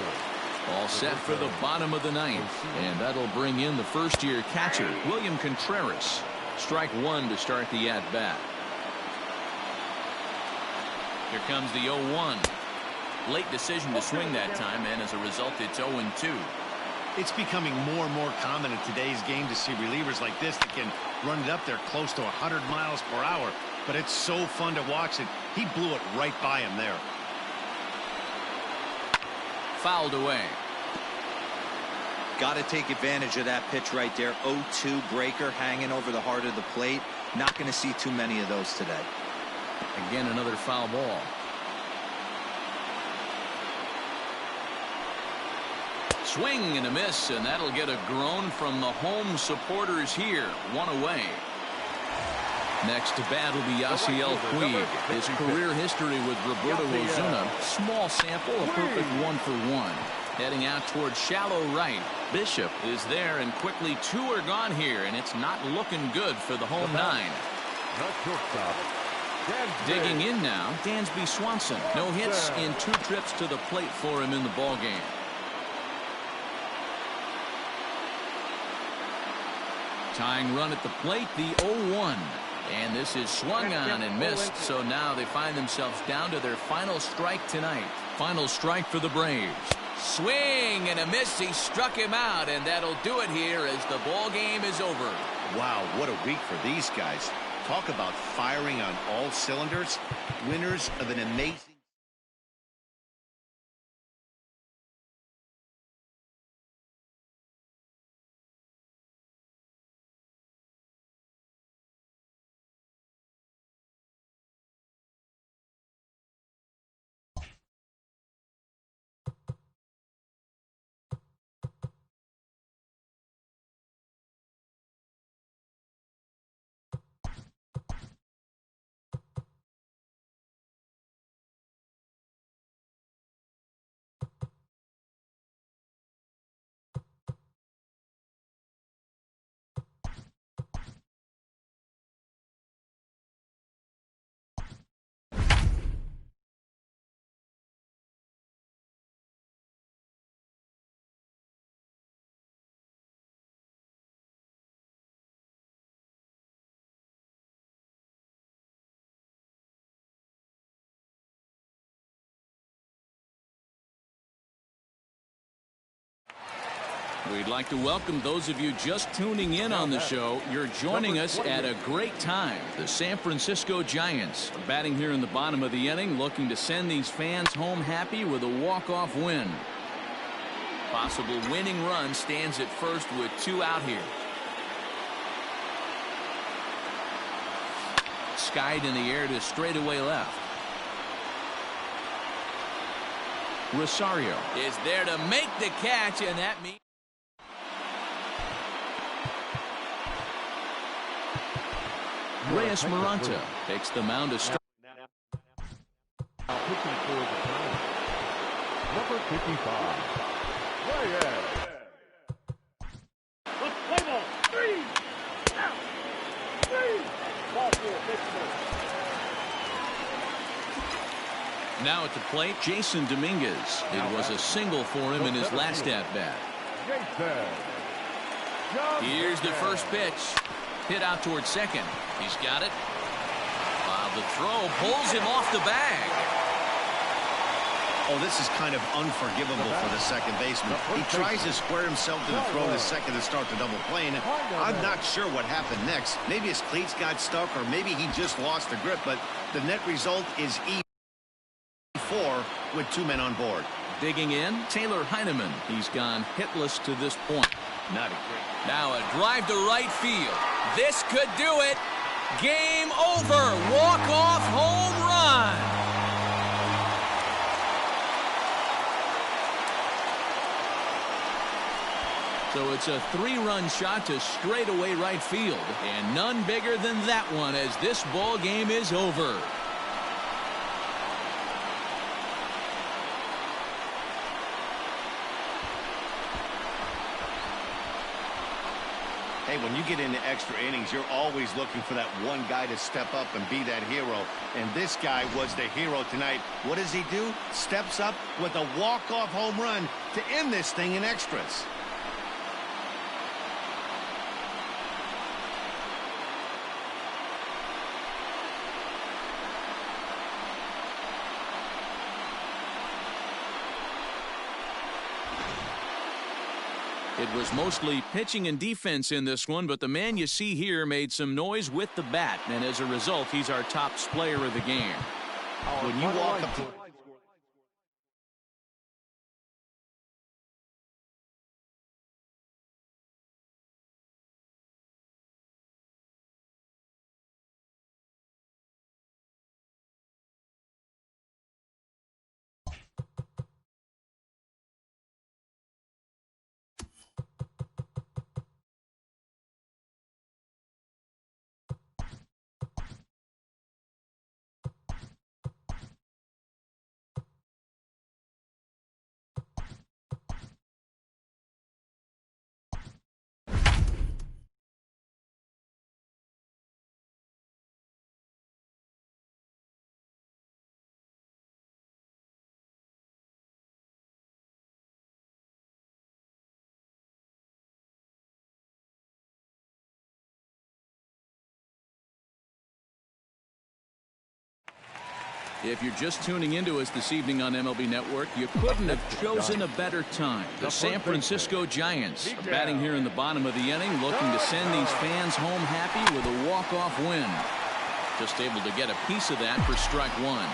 All set for the bottom of the 9th, and that'll bring in the first-year catcher, William Contreras. Strike 1 to start the at-bat. Here comes the 0-1. Late decision to swing that time, and as a result, it's 0-2. It's becoming more and more common in today's game to see relievers like this that can run it up there close to 100 miles per hour. But it's so fun to watch it. He blew it right by him there. Fouled away. Got to take advantage of that pitch right there. 0-2 breaker hanging over the heart of the plate. Not going to see too many of those today. Again, another foul ball. Swing and a miss, and that'll get a groan from the home supporters here. 1 away. Next to bat will be Yasiel Puig. His career history with Roberto Ozuna, small sample, a perfect 1-for-1. Heading out towards shallow right. Bishop is there, and quickly 2 are gone here, and it's not looking good for the home 9. Digging in now, Dansby Swanson. No hits in 2 trips to the plate for him in the ballgame. Tying run at the plate, the 0-1. And this is swung on and missed, so now they find themselves down to their final strike tonight. Final strike for the Braves. Swing and a miss. He struck him out, and that'll do it here as the ball game is over. Wow, what a week for these guys. Talk about firing on all cylinders. Winners of an amazing We'd like to welcome those of you just tuning in on the show. You're joining us at a great time. The San Francisco Giants are batting here in the bottom of the inning, looking to send these fans home happy with a walk-off win. Possible winning run stands at first with 2 out here. Skied in the air to straightaway left. Rosario is there to make the catch, and that means Reyes Maranta takes the mound to start. Now pitching for the Giants, number 55, Reyes. Now at the plate, Jason Dominguez. It was a single for him in his last at-bat. Here's the first pitch. Hit out towards second. He's got it. While the throw pulls him off the bag. Oh, this is kind of unforgivable for the second baseman. He tries to square himself to the throw to second to start the double play. And I'm not sure what happened next. Maybe his cleats got stuck, or maybe he just lost the grip. But the net result is E4 with 2 men on board. Digging in, Taylor Heineman. He's gone hitless to this point. Not a great. Now a drive to right field. This could do it. Game over. Walk-off home run. So it's a 3-run shot to straightaway right field. And none bigger than that one as this ball game is over. Hey, when you get into extra innings, you're always looking for that one guy to step up and be that hero. And this guy was the hero tonight. What does he do? Steps up with a walk-off home run to end this thing in extras. It was mostly pitching and defense in this one, but the man you see here made some noise with the bat, and as a result, he's our top player of the game. When you walk up to If you're just tuning into us this evening on MLB Network, you couldn't have chosen a better time. The San Francisco Giants are batting here in the bottom of the inning, looking to send these fans home happy with a walk-off win. Just able to get a piece of that for strike one.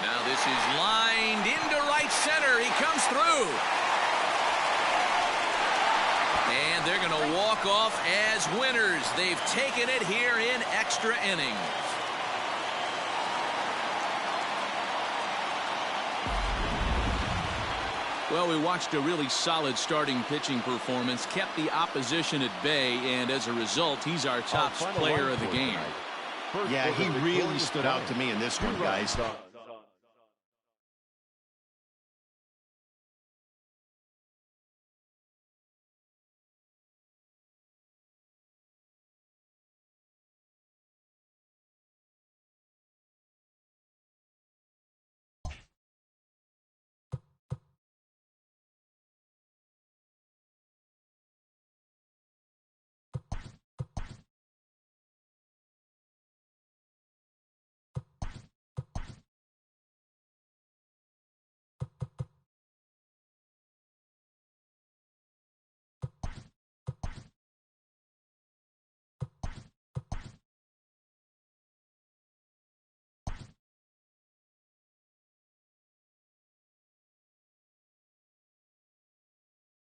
Now this is lined into right center. He comes through. And they're going to walk off as winners. They've taken it here in extra innings. Well, we watched a really solid starting pitching performance, kept the opposition at bay, and as a result, he's our top player of the game. Yeah, he really stood out to me in this one, guys.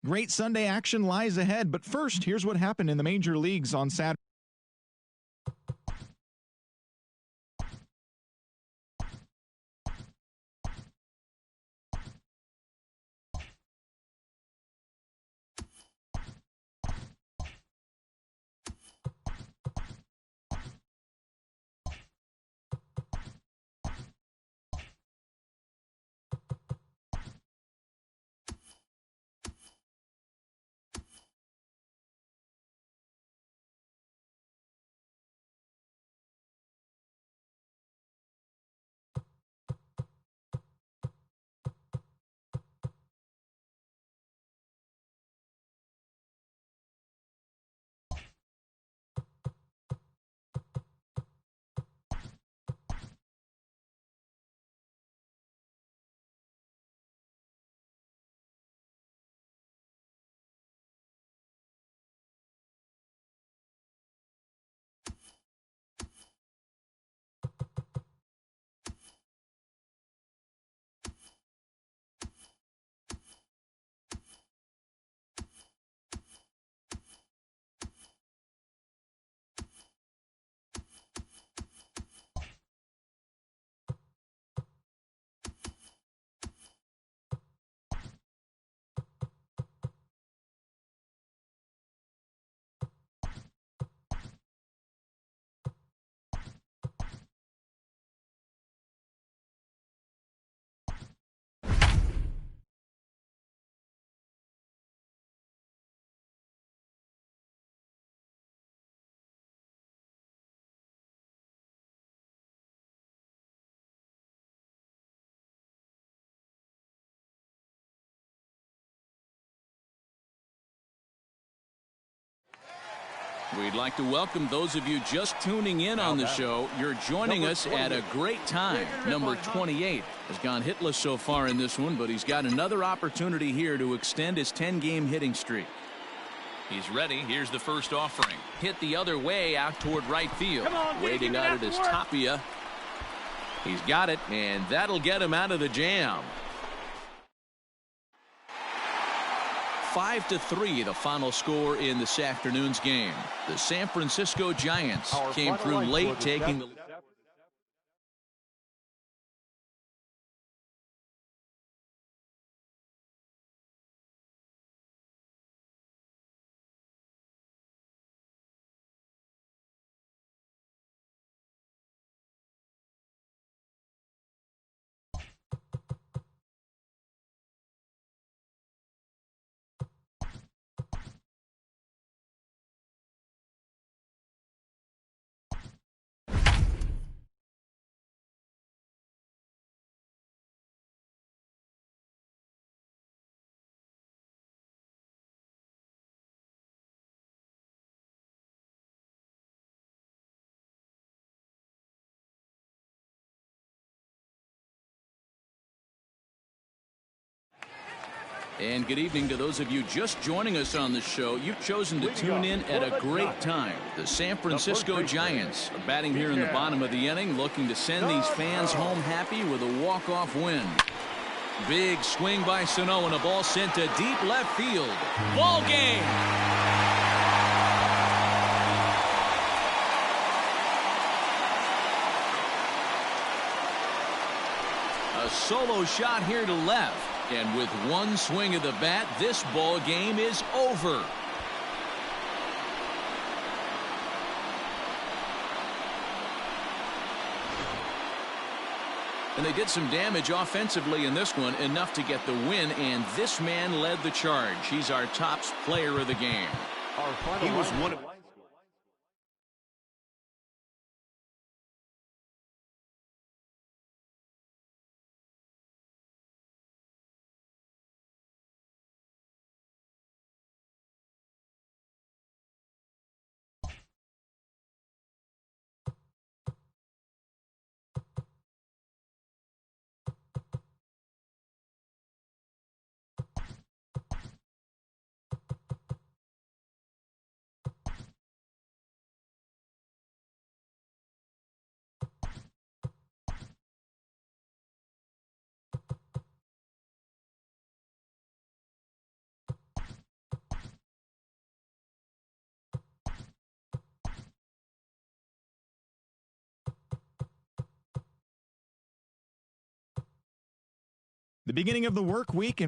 Great Sunday action lies ahead, but first, here's what happened in the major leagues on Saturday. We'd like to welcome those of you just tuning in on the show. You're joining us at a great time. Number 28 has gone hitless so far in this one, but he's got another opportunity here to extend his 10-game hitting streak. He's ready. Here's the first offering. Hit the other way out toward right field. Waiting on it is Tapia. He's got it, and that'll get him out of the jam. 5-3, the final score in this afternoon's game. The San Francisco Giants came through late, taking the And good evening to those of you just joining us on the show. You've chosen to tune in at a great time. The San Francisco Giants are batting here in the bottom of the inning, looking to send these fans home happy with a walk-off win. Big swing by Sano and a ball sent to deep left field. Ball game. A solo shot here to left. And with one swing of the bat, this ball game is over. And they did some damage offensively in this one, enough to get the win, and this man led the charge. He's our top player of the game. He was one of The beginning of the work week.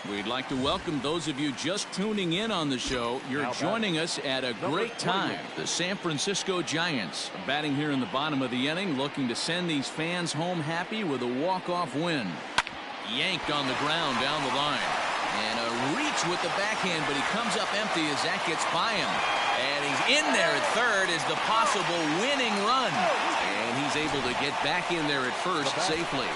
We'd like to welcome those of you just tuning in on the show. You're joining us at a great time. The San Francisco Giants are batting here in the bottom of the inning, looking to send these fans home happy with a walk-off win. Yanked on the ground down the line. And a reach with the backhand, but he comes up empty as that gets by him. And he's in there at third as the possible winning run. And he's able to get back in there at first safely.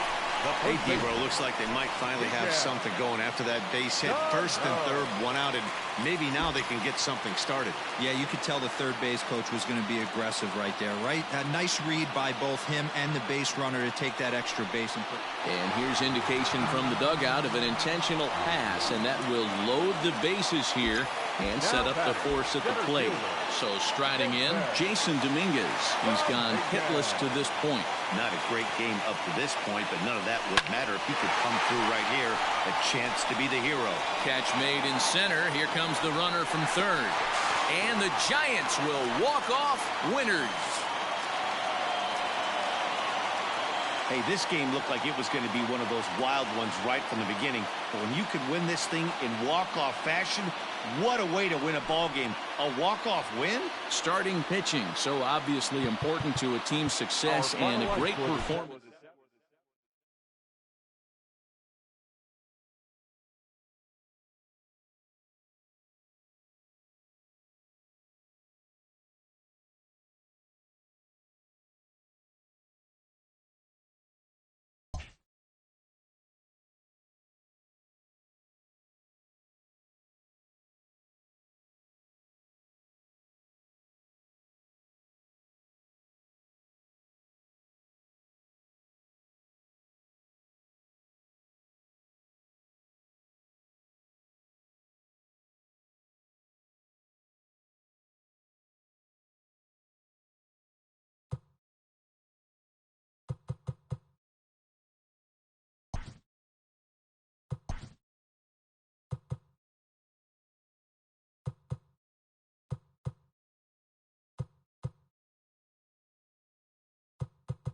Hey, Debro, looks like they might finally have something going after that base hit. First and third, one out, and maybe now they can get something started. Yeah, you could tell the third base coach was going to be aggressive right there, right? A nice read by both him and the base runner to take that extra base. And here's indication from the dugout of an intentional pass, and that will load the bases here and set up the force at the plate. So striding in, Jason Dominguez. He's gone hitless to this point. Not a great game up to this point, but none of that would matter if he could come through right here. A chance to be the hero. Catch made in center. Here comes the runner from third. And the Giants will walk off winners. Hey, this game looked like it was going to be one of those wild ones right from the beginning. But when you could win this thing in walk-off fashion, what a way to win a ball game. A walk-off win? Starting pitching, so obviously important to a team's success, and a great performance.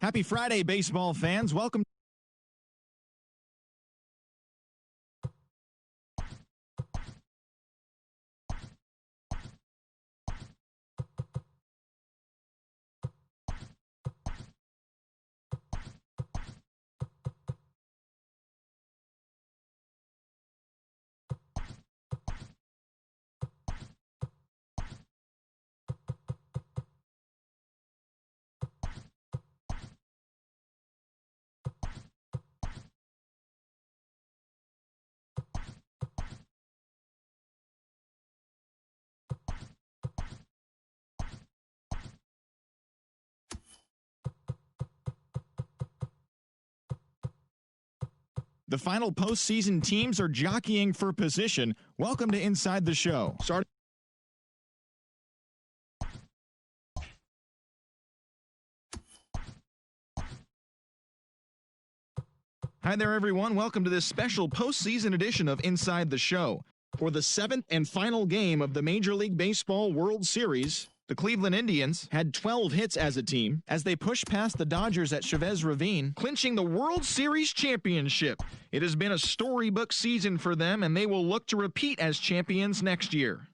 Happy Friday, baseball fans. Welcome. The final postseason teams are jockeying for position. Welcome to Inside the Show. Hi there, everyone. Welcome to this special postseason edition of Inside the Show. For the seventh and final game of the Major League Baseball World Series, the Cleveland Indians had 12 hits as a team as they pushed past the Dodgers at Chavez Ravine, clinching the World Series championship. It has been a storybook season for them, and they will look to repeat as champions next year.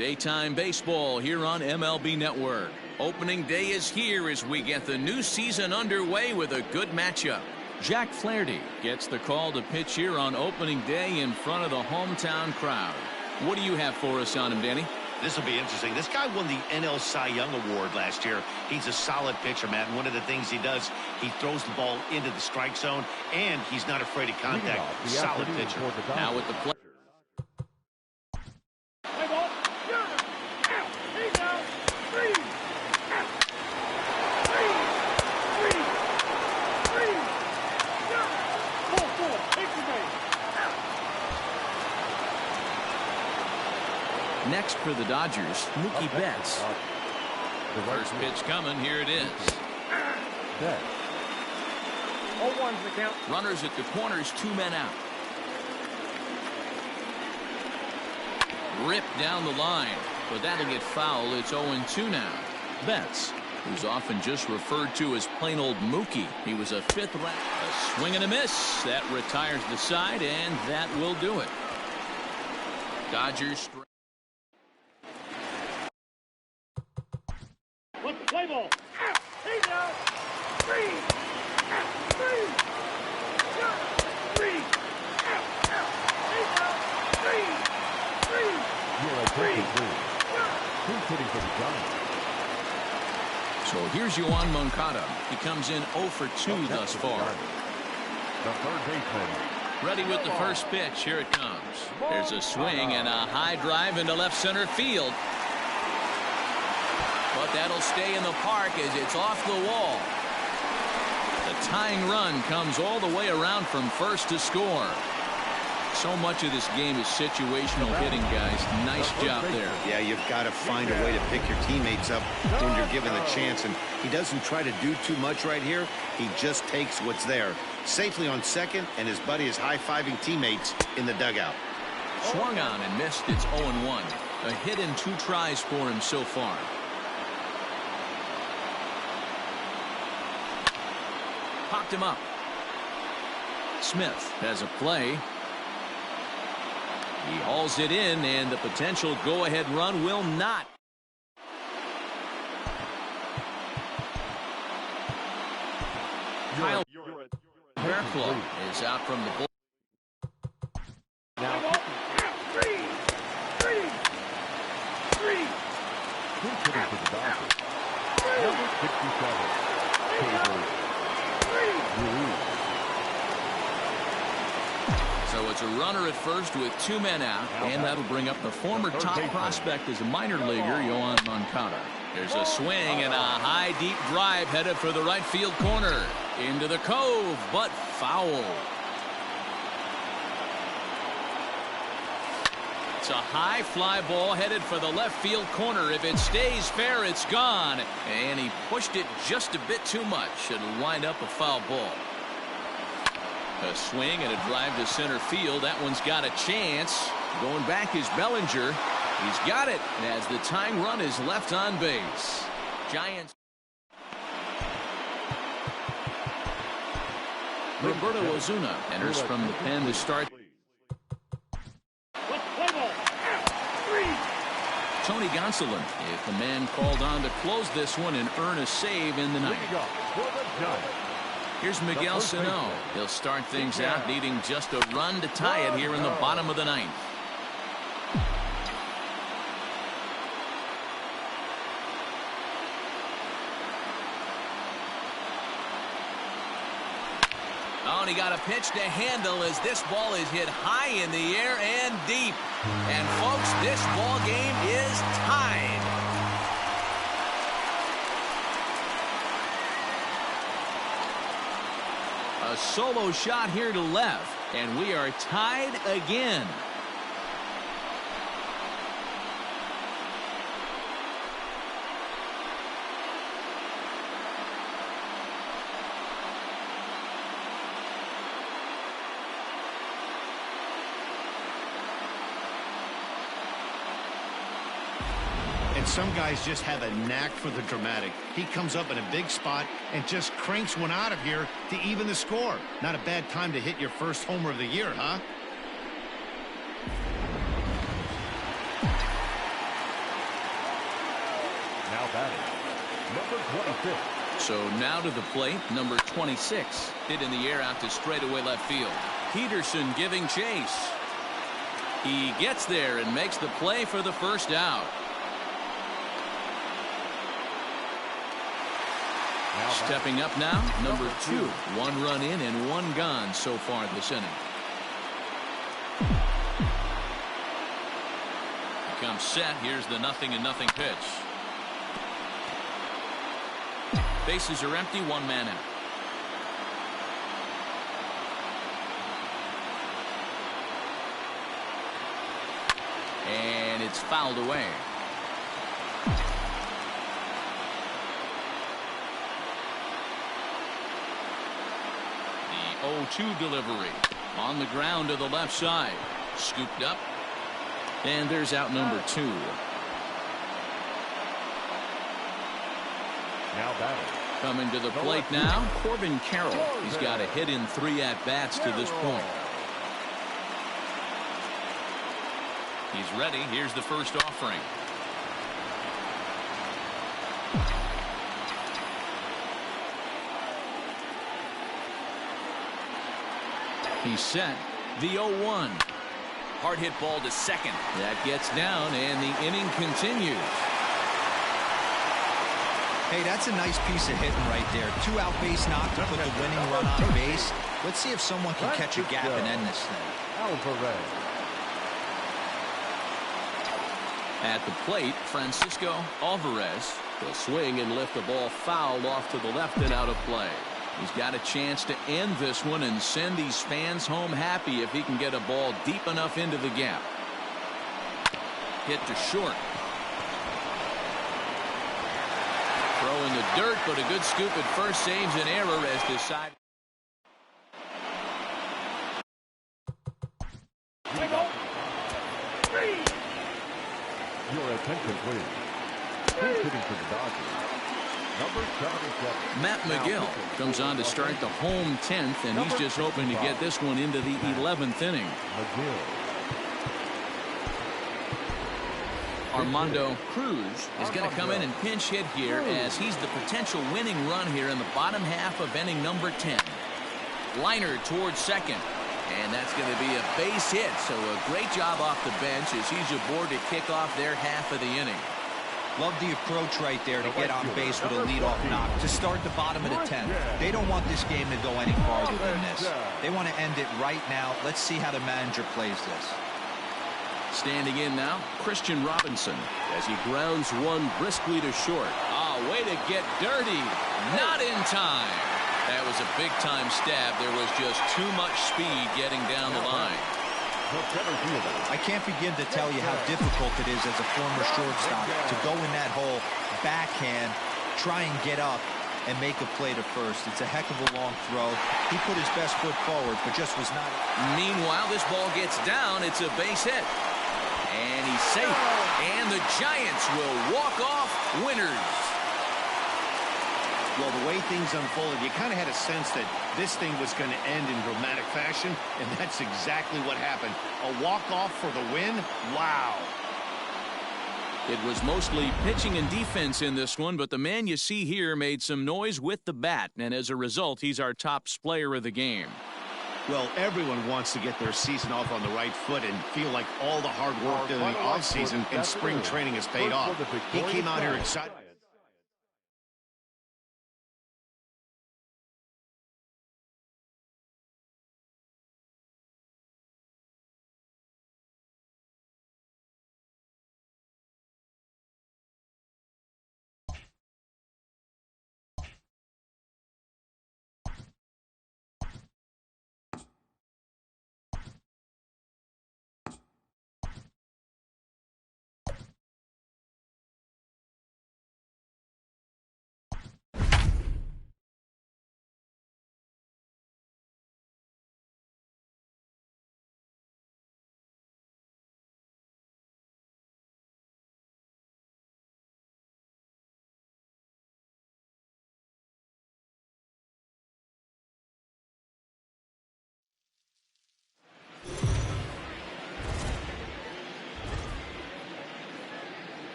Daytime baseball here on MLB Network. Opening day is here as we get the new season underway with a good matchup. Jack Flaherty gets the call to pitch here on opening day in front of the hometown crowd. What do you have for us on him, Danny? This will be interesting. This guy won the NL Cy Young Award last year. He's a solid pitcher, Matt. And one of the things he does, he throws the ball into the strike zone, and he's not afraid of contact. Solid pitcher. Now with the play. Next for the Dodgers, Mookie Betts. The first pitch coming. Here it is. 0-1's the count. Runners at the corners, 2 men out. Ripped down the line, but that'll get foul. It's 0-2 now. Betts, who's often just referred to as plain old Mookie. He was a 5th round. A swing and a miss. That retires the side, and that will do it. Dodgers. Play ball. He's out. 3. 3. 3. He's out. 3. 3. You're a 3. Who's hitting for the Giants? So here's Yoan Moncada. He comes in 0 for 2 thus far. The third baseman. Ready with the first pitch. Here it comes. There's a swing and a high drive into left center field. But that'll stay in the park as it's off the wall. The tying run comes all the way around from first to score. So much of this game is situational hitting, guys. Nice job there. Yeah, you've got to find a way to pick your teammates up when you're given the chance. And he doesn't try to do too much right here. He just takes what's there. Safely on second, and his buddy is high-fiving teammates in the dugout. Swung on and missed. It's 0-1. A hit in 2 tries for him so far. Popped him up. Smith has a play. He hauls it in, and the potential go-ahead run will not. Kyle Fairclough is out from the bull. Now, 3. 3. 3. Who's hitting for the Dodgers? Number 67. So it's a runner at first with 2 men out, and that'll bring up the former top prospect as a minor leaguer, Yoan Moncada. There's a swing and a high deep drive headed for the right field corner. Into the cove, but foul. It's a high fly ball headed for the left field corner. If it stays fair, it's gone. And he pushed it just a bit too much. It'll wind up a foul ball. A swing and a drive to center field. That one's got a chance. Going back is Bellinger. He's got it as the tying run is left on base. Giants. Roberto Ozuna enters from the pen to start. Tony Gonsolin, if the man called on to close this one and earn a save in the ninth. Here's Miguel Sano. He'll start things out needing just a run to tie it here in the bottom of the ninth. Oh, and he got a pitch to handle as this ball is hit high in the air and deep. And folks, this ball game is tied. A solo shot here to left, and we are tied again. And some guys just have a knack for the dramatic. He comes up in a big spot and just cranks one out of here to even the score. Not a bad time to hit your first homer of the year, huh? number 25. So now to the plate, number 26. Hit in the air out to straightaway left field. Peterson giving chase. He gets there and makes the play for the first out. Stepping up now, number 2. 1 run in and 1 gone so far this inning. He comes set. Here's the 0-0 pitch. Bases are empty, 1 man out. And it's fouled away. The 0-2 delivery on the ground to the left side. Scooped up. And there's out number 2. Now batting. Coming to the plate now, Corbin Carroll. He's got a hit in 3 at-bats to this point. He's ready. Here's the first offering. He's set. The 0-1. Hard hit ball to second. That gets down, and the inning continues. Hey, that's a nice piece of hitting right there. 2 out base knock to put the winning run on base. Let's see if someone can catch a gap and end this thing. Alvarez. At the plate, Francisco Alvarez will swing and lift the ball foul off to the left and out of play. He's got a chance to end this one and send these fans home happy if he can get a ball deep enough into the gap. Hit to short. Throw in the dirt, but a good scoop at first saves an error as decided. Your attention, please. Who's hitting for the Dodgers? Number 77. Matt Magill comes on to start the home 10th, and he's just hoping to get this one into the 11th inning. McGill. Armando Cruz is going to come in and pinch hit here as he's the potential winning run here in the bottom half of inning number 10. Liner towards second. And that's going to be a base hit, so a great job off the bench as he's aboard to kick off their half of the inning. Love the approach right there to get on base with a leadoff knock to start the bottom of the 10th. They don't want this game to go any farther than this. They want to end it right now. Let's see how the manager plays this. Standing in now, Christian Robinson as he grounds one briskly to short. Ah, way to get dirty. Not in time. That was a big-time stab. There was just too much speed getting down the line. I can't begin to tell you how difficult it is as a former shortstop to go in that hole, backhand, try and get up, and make a play to first. It's a heck of a long throw. He put his best foot forward, but just was not. Meanwhile, this ball gets down. It's a base hit. And he's safe. And the Giants will walk off winners. Well, the way things unfolded, you kind of had a sense that this thing was going to end in dramatic fashion, and that's exactly what happened. A walk-off for the win? Wow. It was mostly pitching and defense in this one, but the man you see here made some noise with the bat, and as a result, he's our top player of the game. Well, everyone wants to get their season off on the right foot and feel like all the hard work done in the offseason and spring training has paid off. He came out here excited.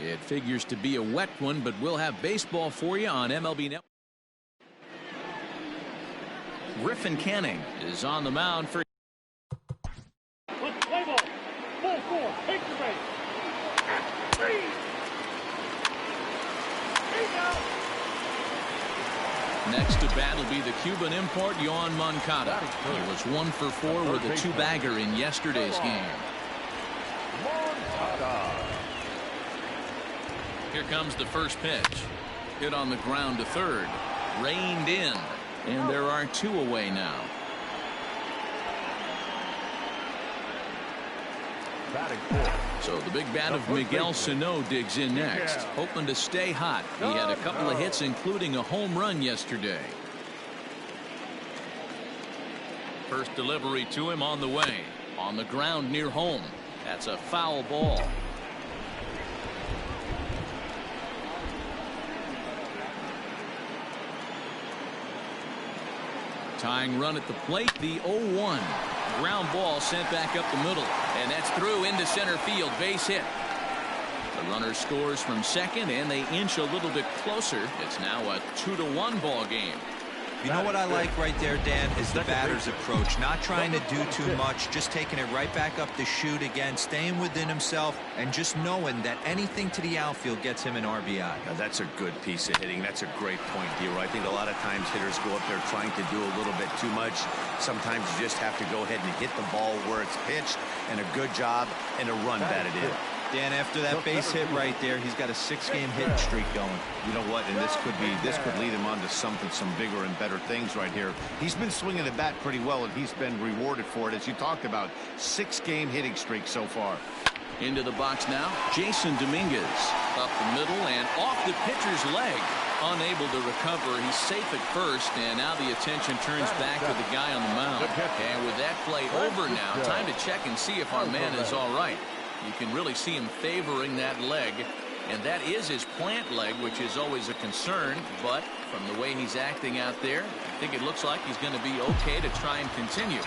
It figures to be a wet one, but we'll have baseball for you on MLB Network. Griffin Canning is on the mound for. Next to bat will be the Cuban import Yoan Moncada. He was 1 for 4 with a 2-bagger in yesterday's game. Here comes the first pitch. Hit on the ground to third. Reined in. And there are 2 away now. So the big bat of Miguel Sano digs in next, hoping to stay hot. He had a couple of hits, including a home run yesterday. First delivery to him on the way. On the ground near home. That's a foul ball. Tying run at the plate, the 0-1. Ground ball sent back up the middle, and that's through into center field. Base hit. The runner scores from second, and they inch a little bit closer. It's now a 2-1 ball game. You know what I like right there, Dan, is the batter's approach. Not trying to do too much, just taking it right back up the chute again, staying within himself, and just knowing that anything to the outfield gets him an RBI. Now, that's a good piece of hitting. That's a great point, Hero. I think a lot of times hitters go up there trying to do a little bit too much. Sometimes you just have to go ahead and hit the ball where it's pitched, and a good job and a run batted in. Dan, after that base hit right there, he's got a 6-game hit streak going. You know what? And this could lead him on to some bigger and better things right here. He's been swinging the bat pretty well, and he's been rewarded for it, as you talked about. 6-game hitting streak so far. Into the box now, Jason Dominguez. Up the middle and off the pitcher's leg. Unable to recover. He's safe at first, and now the attention turns back to the guy on the mound. And with that play over now, time to check and see if our man is all right. You can really see him favoring that leg, and that is his plant leg, which is always a concern. But from the way he's acting out there, I think it looks like he's going to be okay to try and continue.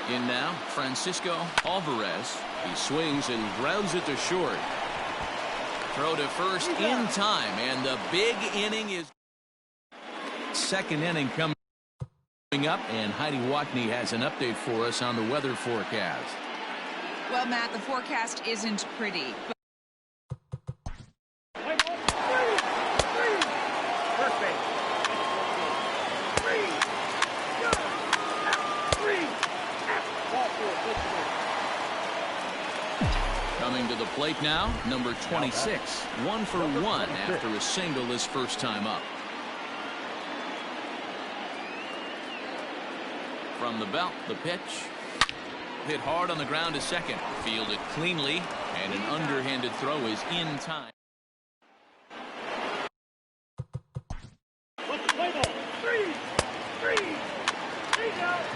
In now, Francisco Alvarez. He swings and grounds it to short. Throw to first in time, and the big inning is second inning coming up, and Heidi Watney has an update for us on the weather forecast. Well, Matt, the forecast isn't pretty. Coming to the plate now, number 26, 1 for 1 after a single his first time up. From the belt, the pitch. Hit hard on the ground to second. Fielded cleanly, and an underhanded throw is in time.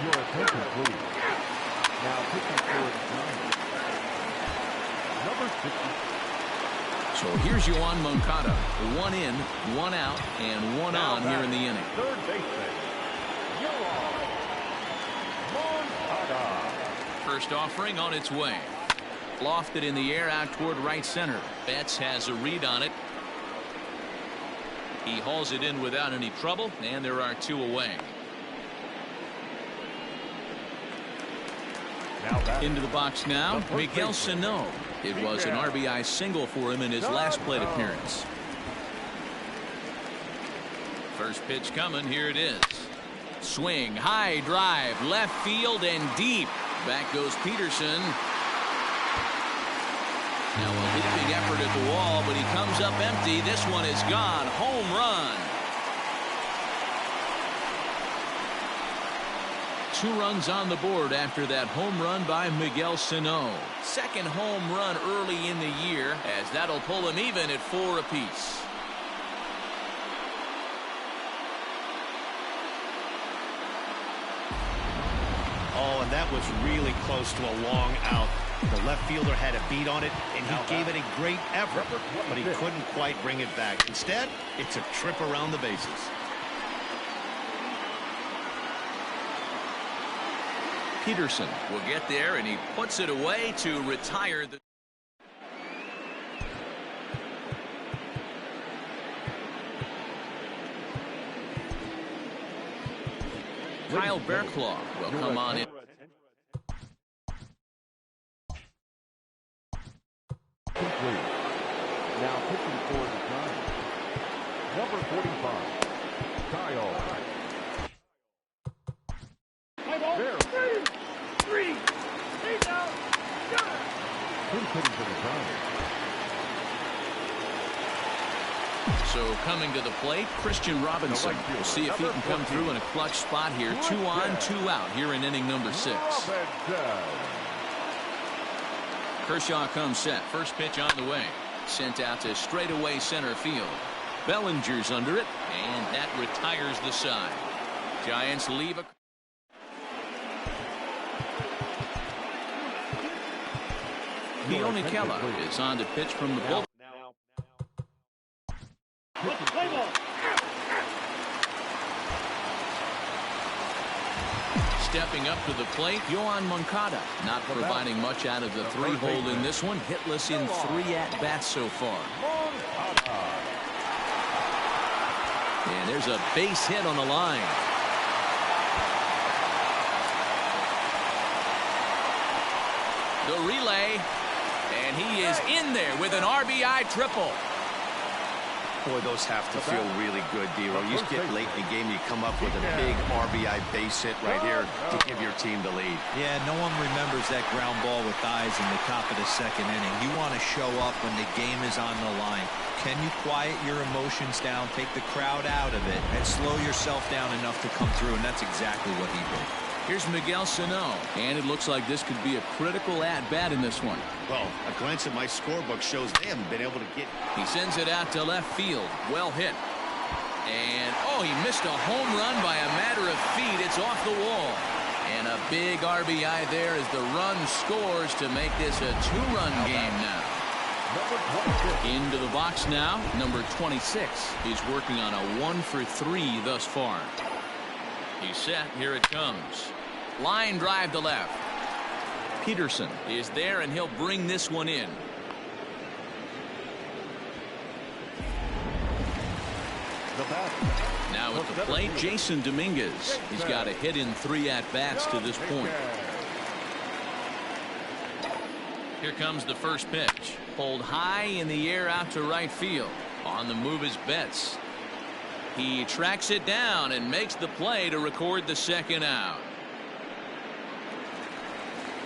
Your attention, please. Now pitching for number 50. So here's Yoan Moncada. 1 in, 1 out, and 1 on here in the inning. Third baseman, Yoan Moncada. First offering on its way. Lofted in the air out toward right center. Betts has a read on it. He hauls it in without any trouble, and there are 2 away. Into the box now, Miguel Sano. It was an RBI single for him in his last plate appearance. First pitch coming, here it is. Swing, high drive, left field and deep. Back goes Peterson. Now a leaping effort at the wall, but he comes up empty. This one is gone. Home run. 2 runs on the board after that home run by Miguel Sano. Second home run early in the year, as that'll pull him even at 4 apiece. Oh, and that was really close to a long out. The left fielder had a beat on it, and he gave it a great effort, but he couldn't quite bring it back. Instead, it's a trip around the bases. Peterson will get there, and he puts it away to retire the. Kyle Bearclaw will come on in. Now pitching for the Giants, number 45, Kyle. So coming to the plate, Christian Robinson. We'll see if he can come through in a clutch spot here. 2 on, 2 out here in inning number 6. Kershaw comes set. First pitch on the way. Sent out to straightaway center field. Bellinger's under it, and that retires the side. Giants leave a. Keone Kela is on to pitch from the bullpen. Stepping up to the plate, Yoan Moncada, not providing much out of the 3-hole in this one. Hitless in 3 at-bats so far. And there's a base hit on the line. The relay, and he is in there with an RBI triple. Boy, those have to feel really good, D-Row. You just get late in the game, you come up with a big RBI base hit right here to give your team the lead. Yeah, no one remembers that ground ball with eyes in the top of the 2nd inning. You want to show up when the game is on the line. Can you quiet your emotions down, take the crowd out of it, and slow yourself down enough to come through? And that's exactly what he did. Here's Miguel Sano, and it looks like this could be a critical at-bat in this one. Well, a glance at my scorebook shows they haven't been able to get. He sends it out to left field. Well hit. And, oh, he missed a home run by a matter of feet. It's off the wall. And a big RBI there as the run scores to make this a 2-run game now. Into the box now, number 26. He's working on a 1-for-3 thus far. He's set. Here it comes. Line drive to left. Peterson is there, and he'll bring this one in. Now at the plate, Jason Dominguez. He's got a hit in 3 at-bats to this point. Here comes the first pitch. Pulled high in the air out to right field. On the move is Betts. He tracks it down and makes the play to record the 2nd out.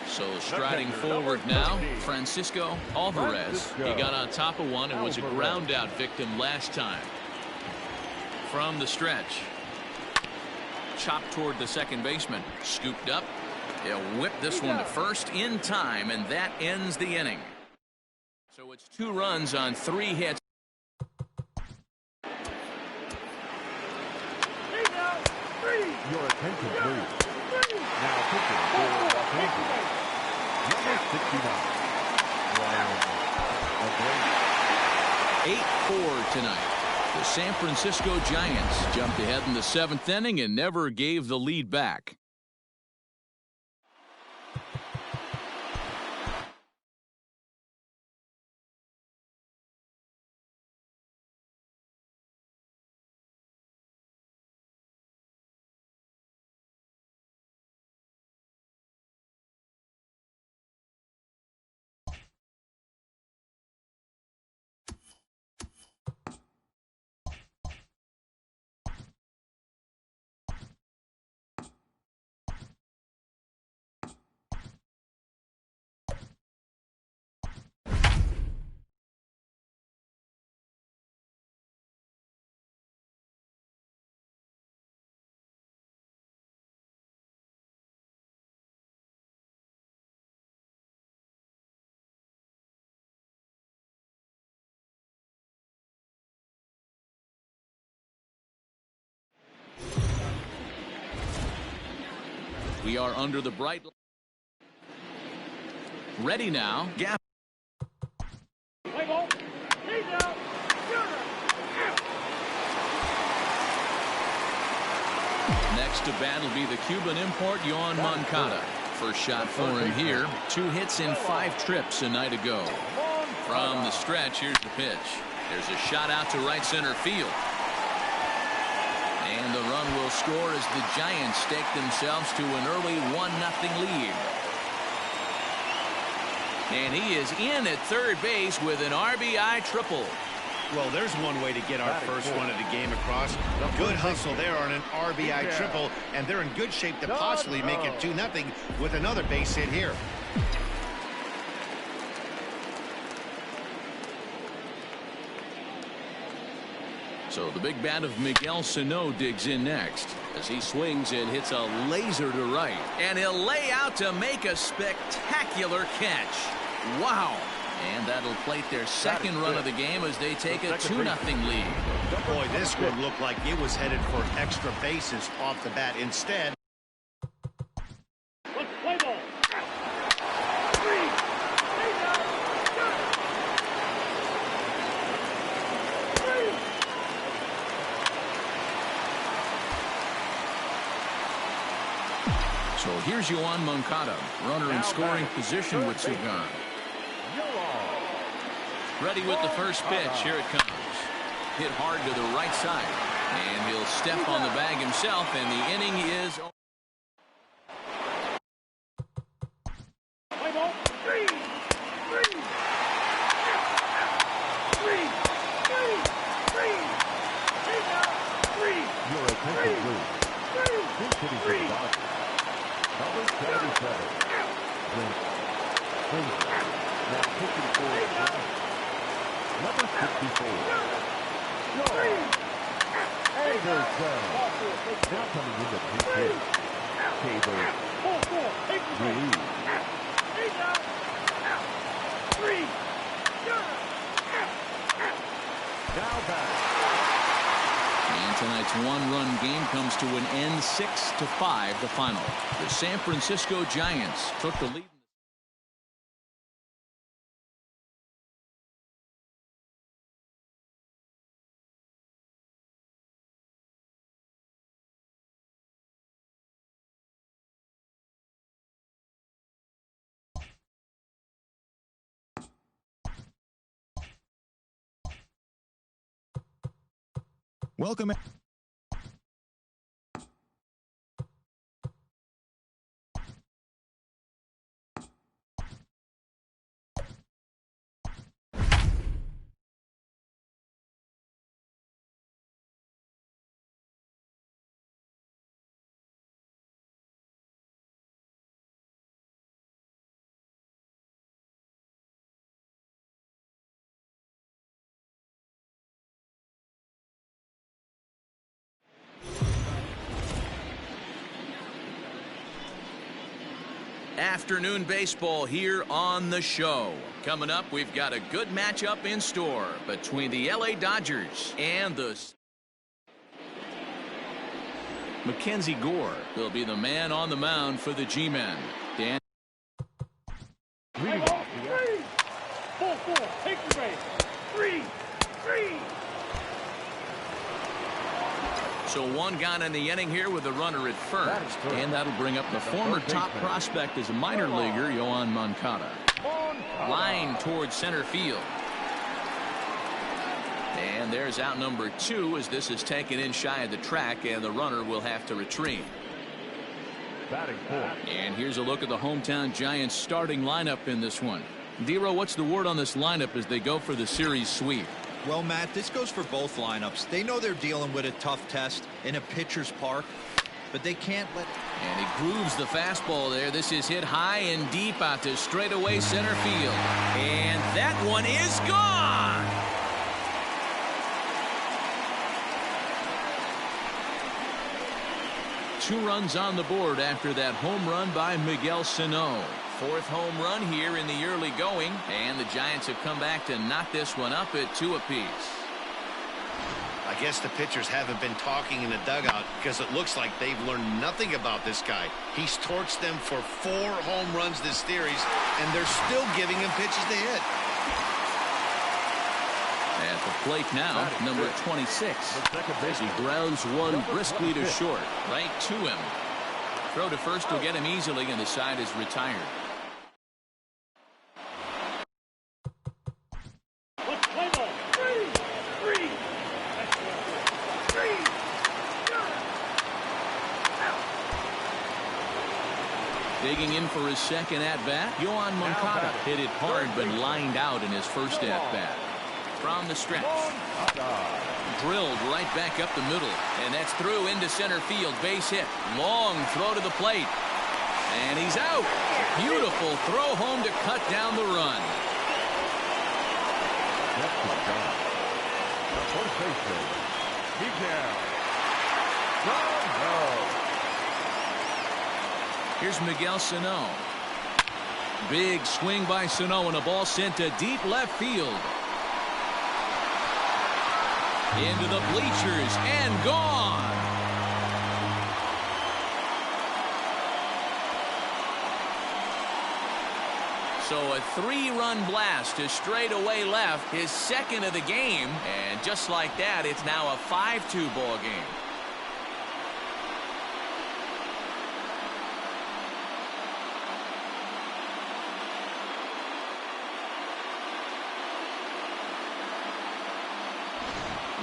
So striding forward now, Francisco Alvarez. He got on top of one and was a ground out victim last time. From the stretch. Chopped toward the second baseman. Scooped up. He'll whip this one to first in time, and that ends the inning. So it's 2 runs on 3 hits. Your attention, please. Now pitching for Los Angeles, number 69, Ryan O'Grady. 8-4 tonight. The San Francisco Giants jumped ahead in the 7th inning and never gave the lead back. We are under the bright. Ready now. Gap. Next to bat will be the Cuban import Yoan Moncada. first shot for him here. 2 hits in 5 trips a night ago. From the stretch, here's the pitch. There's a shot out to right center field. And the run will score as the Giants stake themselves to an early 1-0 lead. And he is in at third base with an RBI triple. Well, there's one way to get our first one of the game across. Good hustle there on an RBI triple, and they're in good shape to possibly make it 2-0 with another base hit here. So the big bat of Miguel Sano digs in next as he swings and hits a laser to right. And he'll lay out to make a spectacular catch. Wow. And that'll plate their second run of the game as they take a 2-0 lead. Boy, this one looked like it was headed for extra bases off the bat. Instead, Play ball. So here's Yoan Moncada, runner in scoring position with Sugan. Ready with the first pitch. Here it comes. Hit hard to the right side. And he'll step on the bag himself, and the inning is over. Play ball. Your attention, please. This hitting for the Dodgers. Number 77. Clint Frazier. Now pitching for the Giants. Number 64. Joe Anderson. Now coming in the pinch hit. Tabor Ruiz. Now back. And tonight's one-run game comes to an end, 6-5, the final. The San Francisco Giants took the lead. Welcome. Afternoon baseball here on the show. Coming up, we've got a good matchup in store between the LA Dodgers and the Mackenzie Gore will be the man on the mound for the G-men. Dan. Leading off the action. 4-4. Take the base. 3. So one gone in the inning here with a runner at first. And that'll bring up the former top prospect as a minor leaguer, Yoan Moncada. Line towards center field. And there's out number 2 as this is taken in shy of the track, and the runner will have to retreat. And here's a look at the hometown Giants starting lineup in this one. Dero, what's the word on this lineup as they go for the series sweep? Well, Matt, this goes for both lineups. They know they're dealing with a tough test in a pitcher's park, but they can't let... And he grooves the fastball there. This is hit high and deep out to straightaway center field. And that one is gone! Two runs on the board after that home run by Miguel Sano. 4th home run here in the early going, and the Giants have come back to knock this one up at 2 apiece. I guess the pitchers haven't been talking in the dugout because it looks like they've learned nothing about this guy. He's torched them for 4 home runs this series, and they're still giving him pitches to hit. At the plate now, number 26, as he grounds one briskly to short, right to him. Throw to first will get him easily, and the side is retired. Digging in for his second at-bat, Yoan Moncada hit it hard but lined out in his first at-bat. From the stretch. Drilled right back up the middle, and that's through into center field. Base hit. Long throw to the plate. And he's out. Beautiful throw home to cut down the run. The first baseman, Miguel. Here's Miguel Sano. Big swing by Sano, and a ball sent to deep left field. Into the bleachers and gone. So a 3-run blast to straightaway left, his second of the game, and just like that, it's now a 5-2 ball game.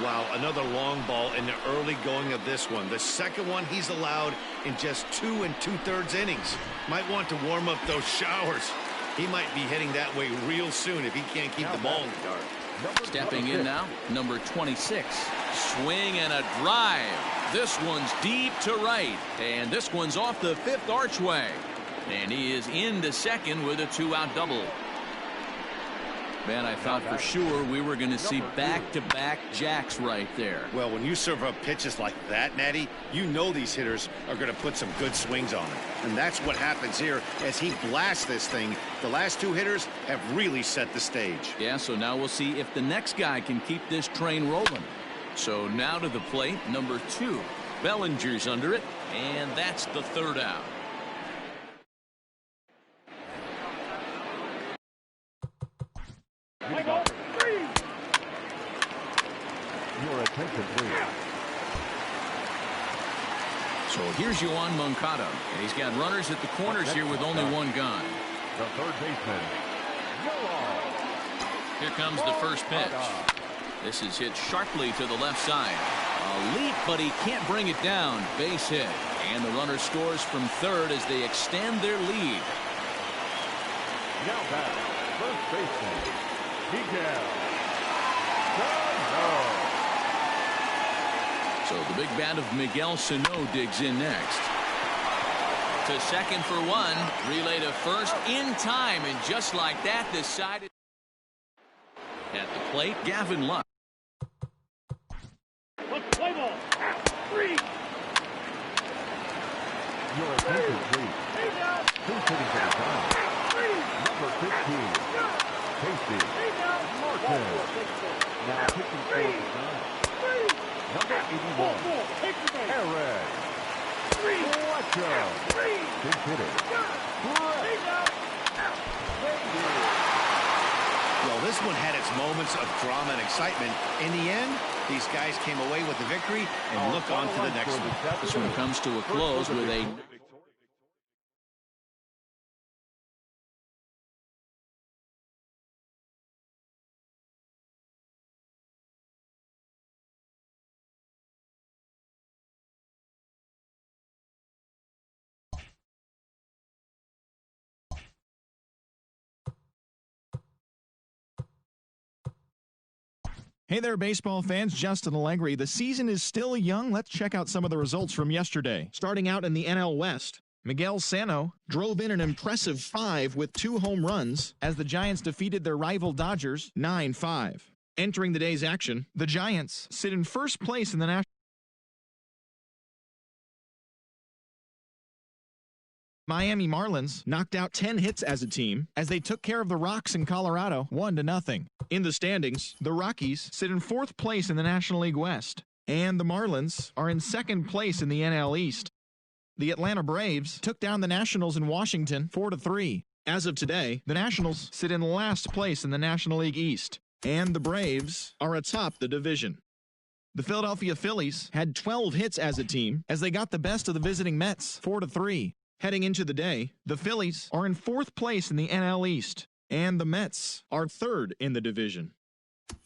Wow, another long ball in the early going of this one. The second one he's allowed in just 2 2/3 innings. Might want to warm up those showers. He might be heading that way real soon if he can't keep the ball in the dark. Stepping in now, number 26. Swing and a drive. This one's deep to right, and this one's off the 5th archway. And he is into second with a 2-out double. Man, I thought for sure we were going to see back-to-back jacks right there. Well, when you serve up pitches like that, Natty, you know these hitters are going to put some good swings on it. And that's what happens here as he blasts this thing. The last 2 hitters have really set the stage. Yeah, so now we'll see if the next guy can keep this train rolling. So now to the plate, number 2. Bellinger's under it, and that's the 3rd out. Your attention, please. So here's Yoan Moncada, and he's got runners at the corners here with only 1 gun. The third baseman, Yoan. Here comes the first pitch. This is hit sharply to the left side. A leap, but he can't bring it down. Base hit. And the runner scores from third as they extend their lead. Now back, first baseman, Miguel. So the big bat of Miguel Sano digs in next. To second for 1. Relay to first in time, and just like that, decided. At the plate, Gavin Lux. Play ball. 3. Your attention, please. Who's hitting for the time? Number 15, Casey Martin. Now pitching for the time. Number 81, Eric Fletcher. Big hitter. Well, this one had its moments of drama and excitement. In the end, these guys came away with the victory and look on to the next one. This one comes to a close with a Hey there, baseball fans. Justin Allegri. The season is still young. Let's check out some of the results from yesterday. Starting out in the NL West, Miguel Sano drove in an impressive 5 with 2 home runs as the Giants defeated their rival Dodgers 9-5. Entering the day's action, the Giants sit in first place in the National Miami Marlins knocked out 10 hits as a team as they took care of the Rocks in Colorado 1-0. In the standings, the Rockies sit in 4th place in the National League West, and the Marlins are in 2nd place in the NL East. The Atlanta Braves took down the Nationals in Washington 4-3. As of today, the Nationals sit in last place in the National League East, and the Braves are atop the division. The Philadelphia Phillies had 12 hits as a team as they got the best of the visiting Mets 4-3. Heading into the day, the Phillies are in 4th place in the NL East, and the Mets are 3rd in the division.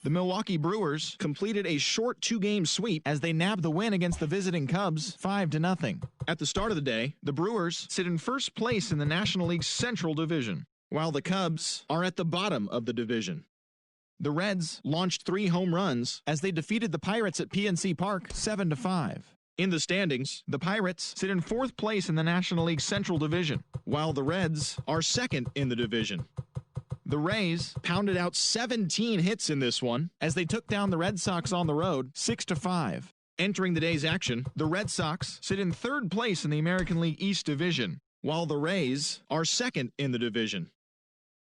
The Milwaukee Brewers completed a short 2-game sweep as they nabbed the win against the visiting Cubs 5-0. At the start of the day, the Brewers sit in 1st place in the National League's Central Division, while the Cubs are at the bottom of the division. The Reds launched 3 home runs as they defeated the Pirates at PNC Park 7-5. In the standings, the Pirates sit in 4th place in the National League's Central Division, while the Reds are 2nd in the division. The Rays pounded out 17 hits in this one as they took down the Red Sox on the road 6-5. Entering the day's action, the Red Sox sit in 3rd place in the American League East Division, while the Rays are 2nd in the division.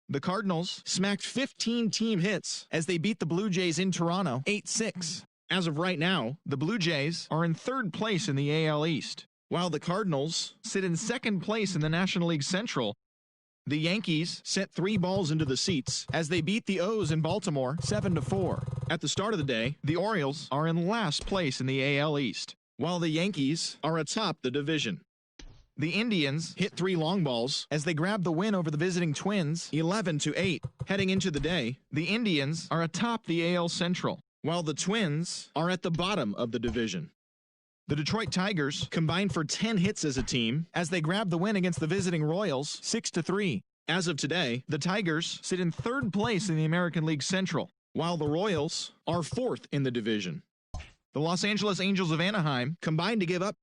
The Cardinals smacked 15 team hits as they beat the Blue Jays in Toronto 8-6. As of right now, the Blue Jays are in 3rd place in the AL East, while the Cardinals sit in 2nd place in the National League Central. The Yankees sent 3 balls into the seats as they beat the O's in Baltimore 7-4. At the start of the day, the Orioles are in last place in the AL East, while the Yankees are atop the division. The Indians hit 3 long balls as they grabbed the win over the visiting Twins 11-8. Heading into the day, the Indians are atop the AL Central, while the Twins are at the bottom of the division. The Detroit Tigers combined for 10 hits as a team as they grabbed the win against the visiting Royals 6-3. As of today, the Tigers sit in 3rd place in the American League Central, while the Royals are 4th in the division. The Los Angeles Angels of Anaheim combined to give up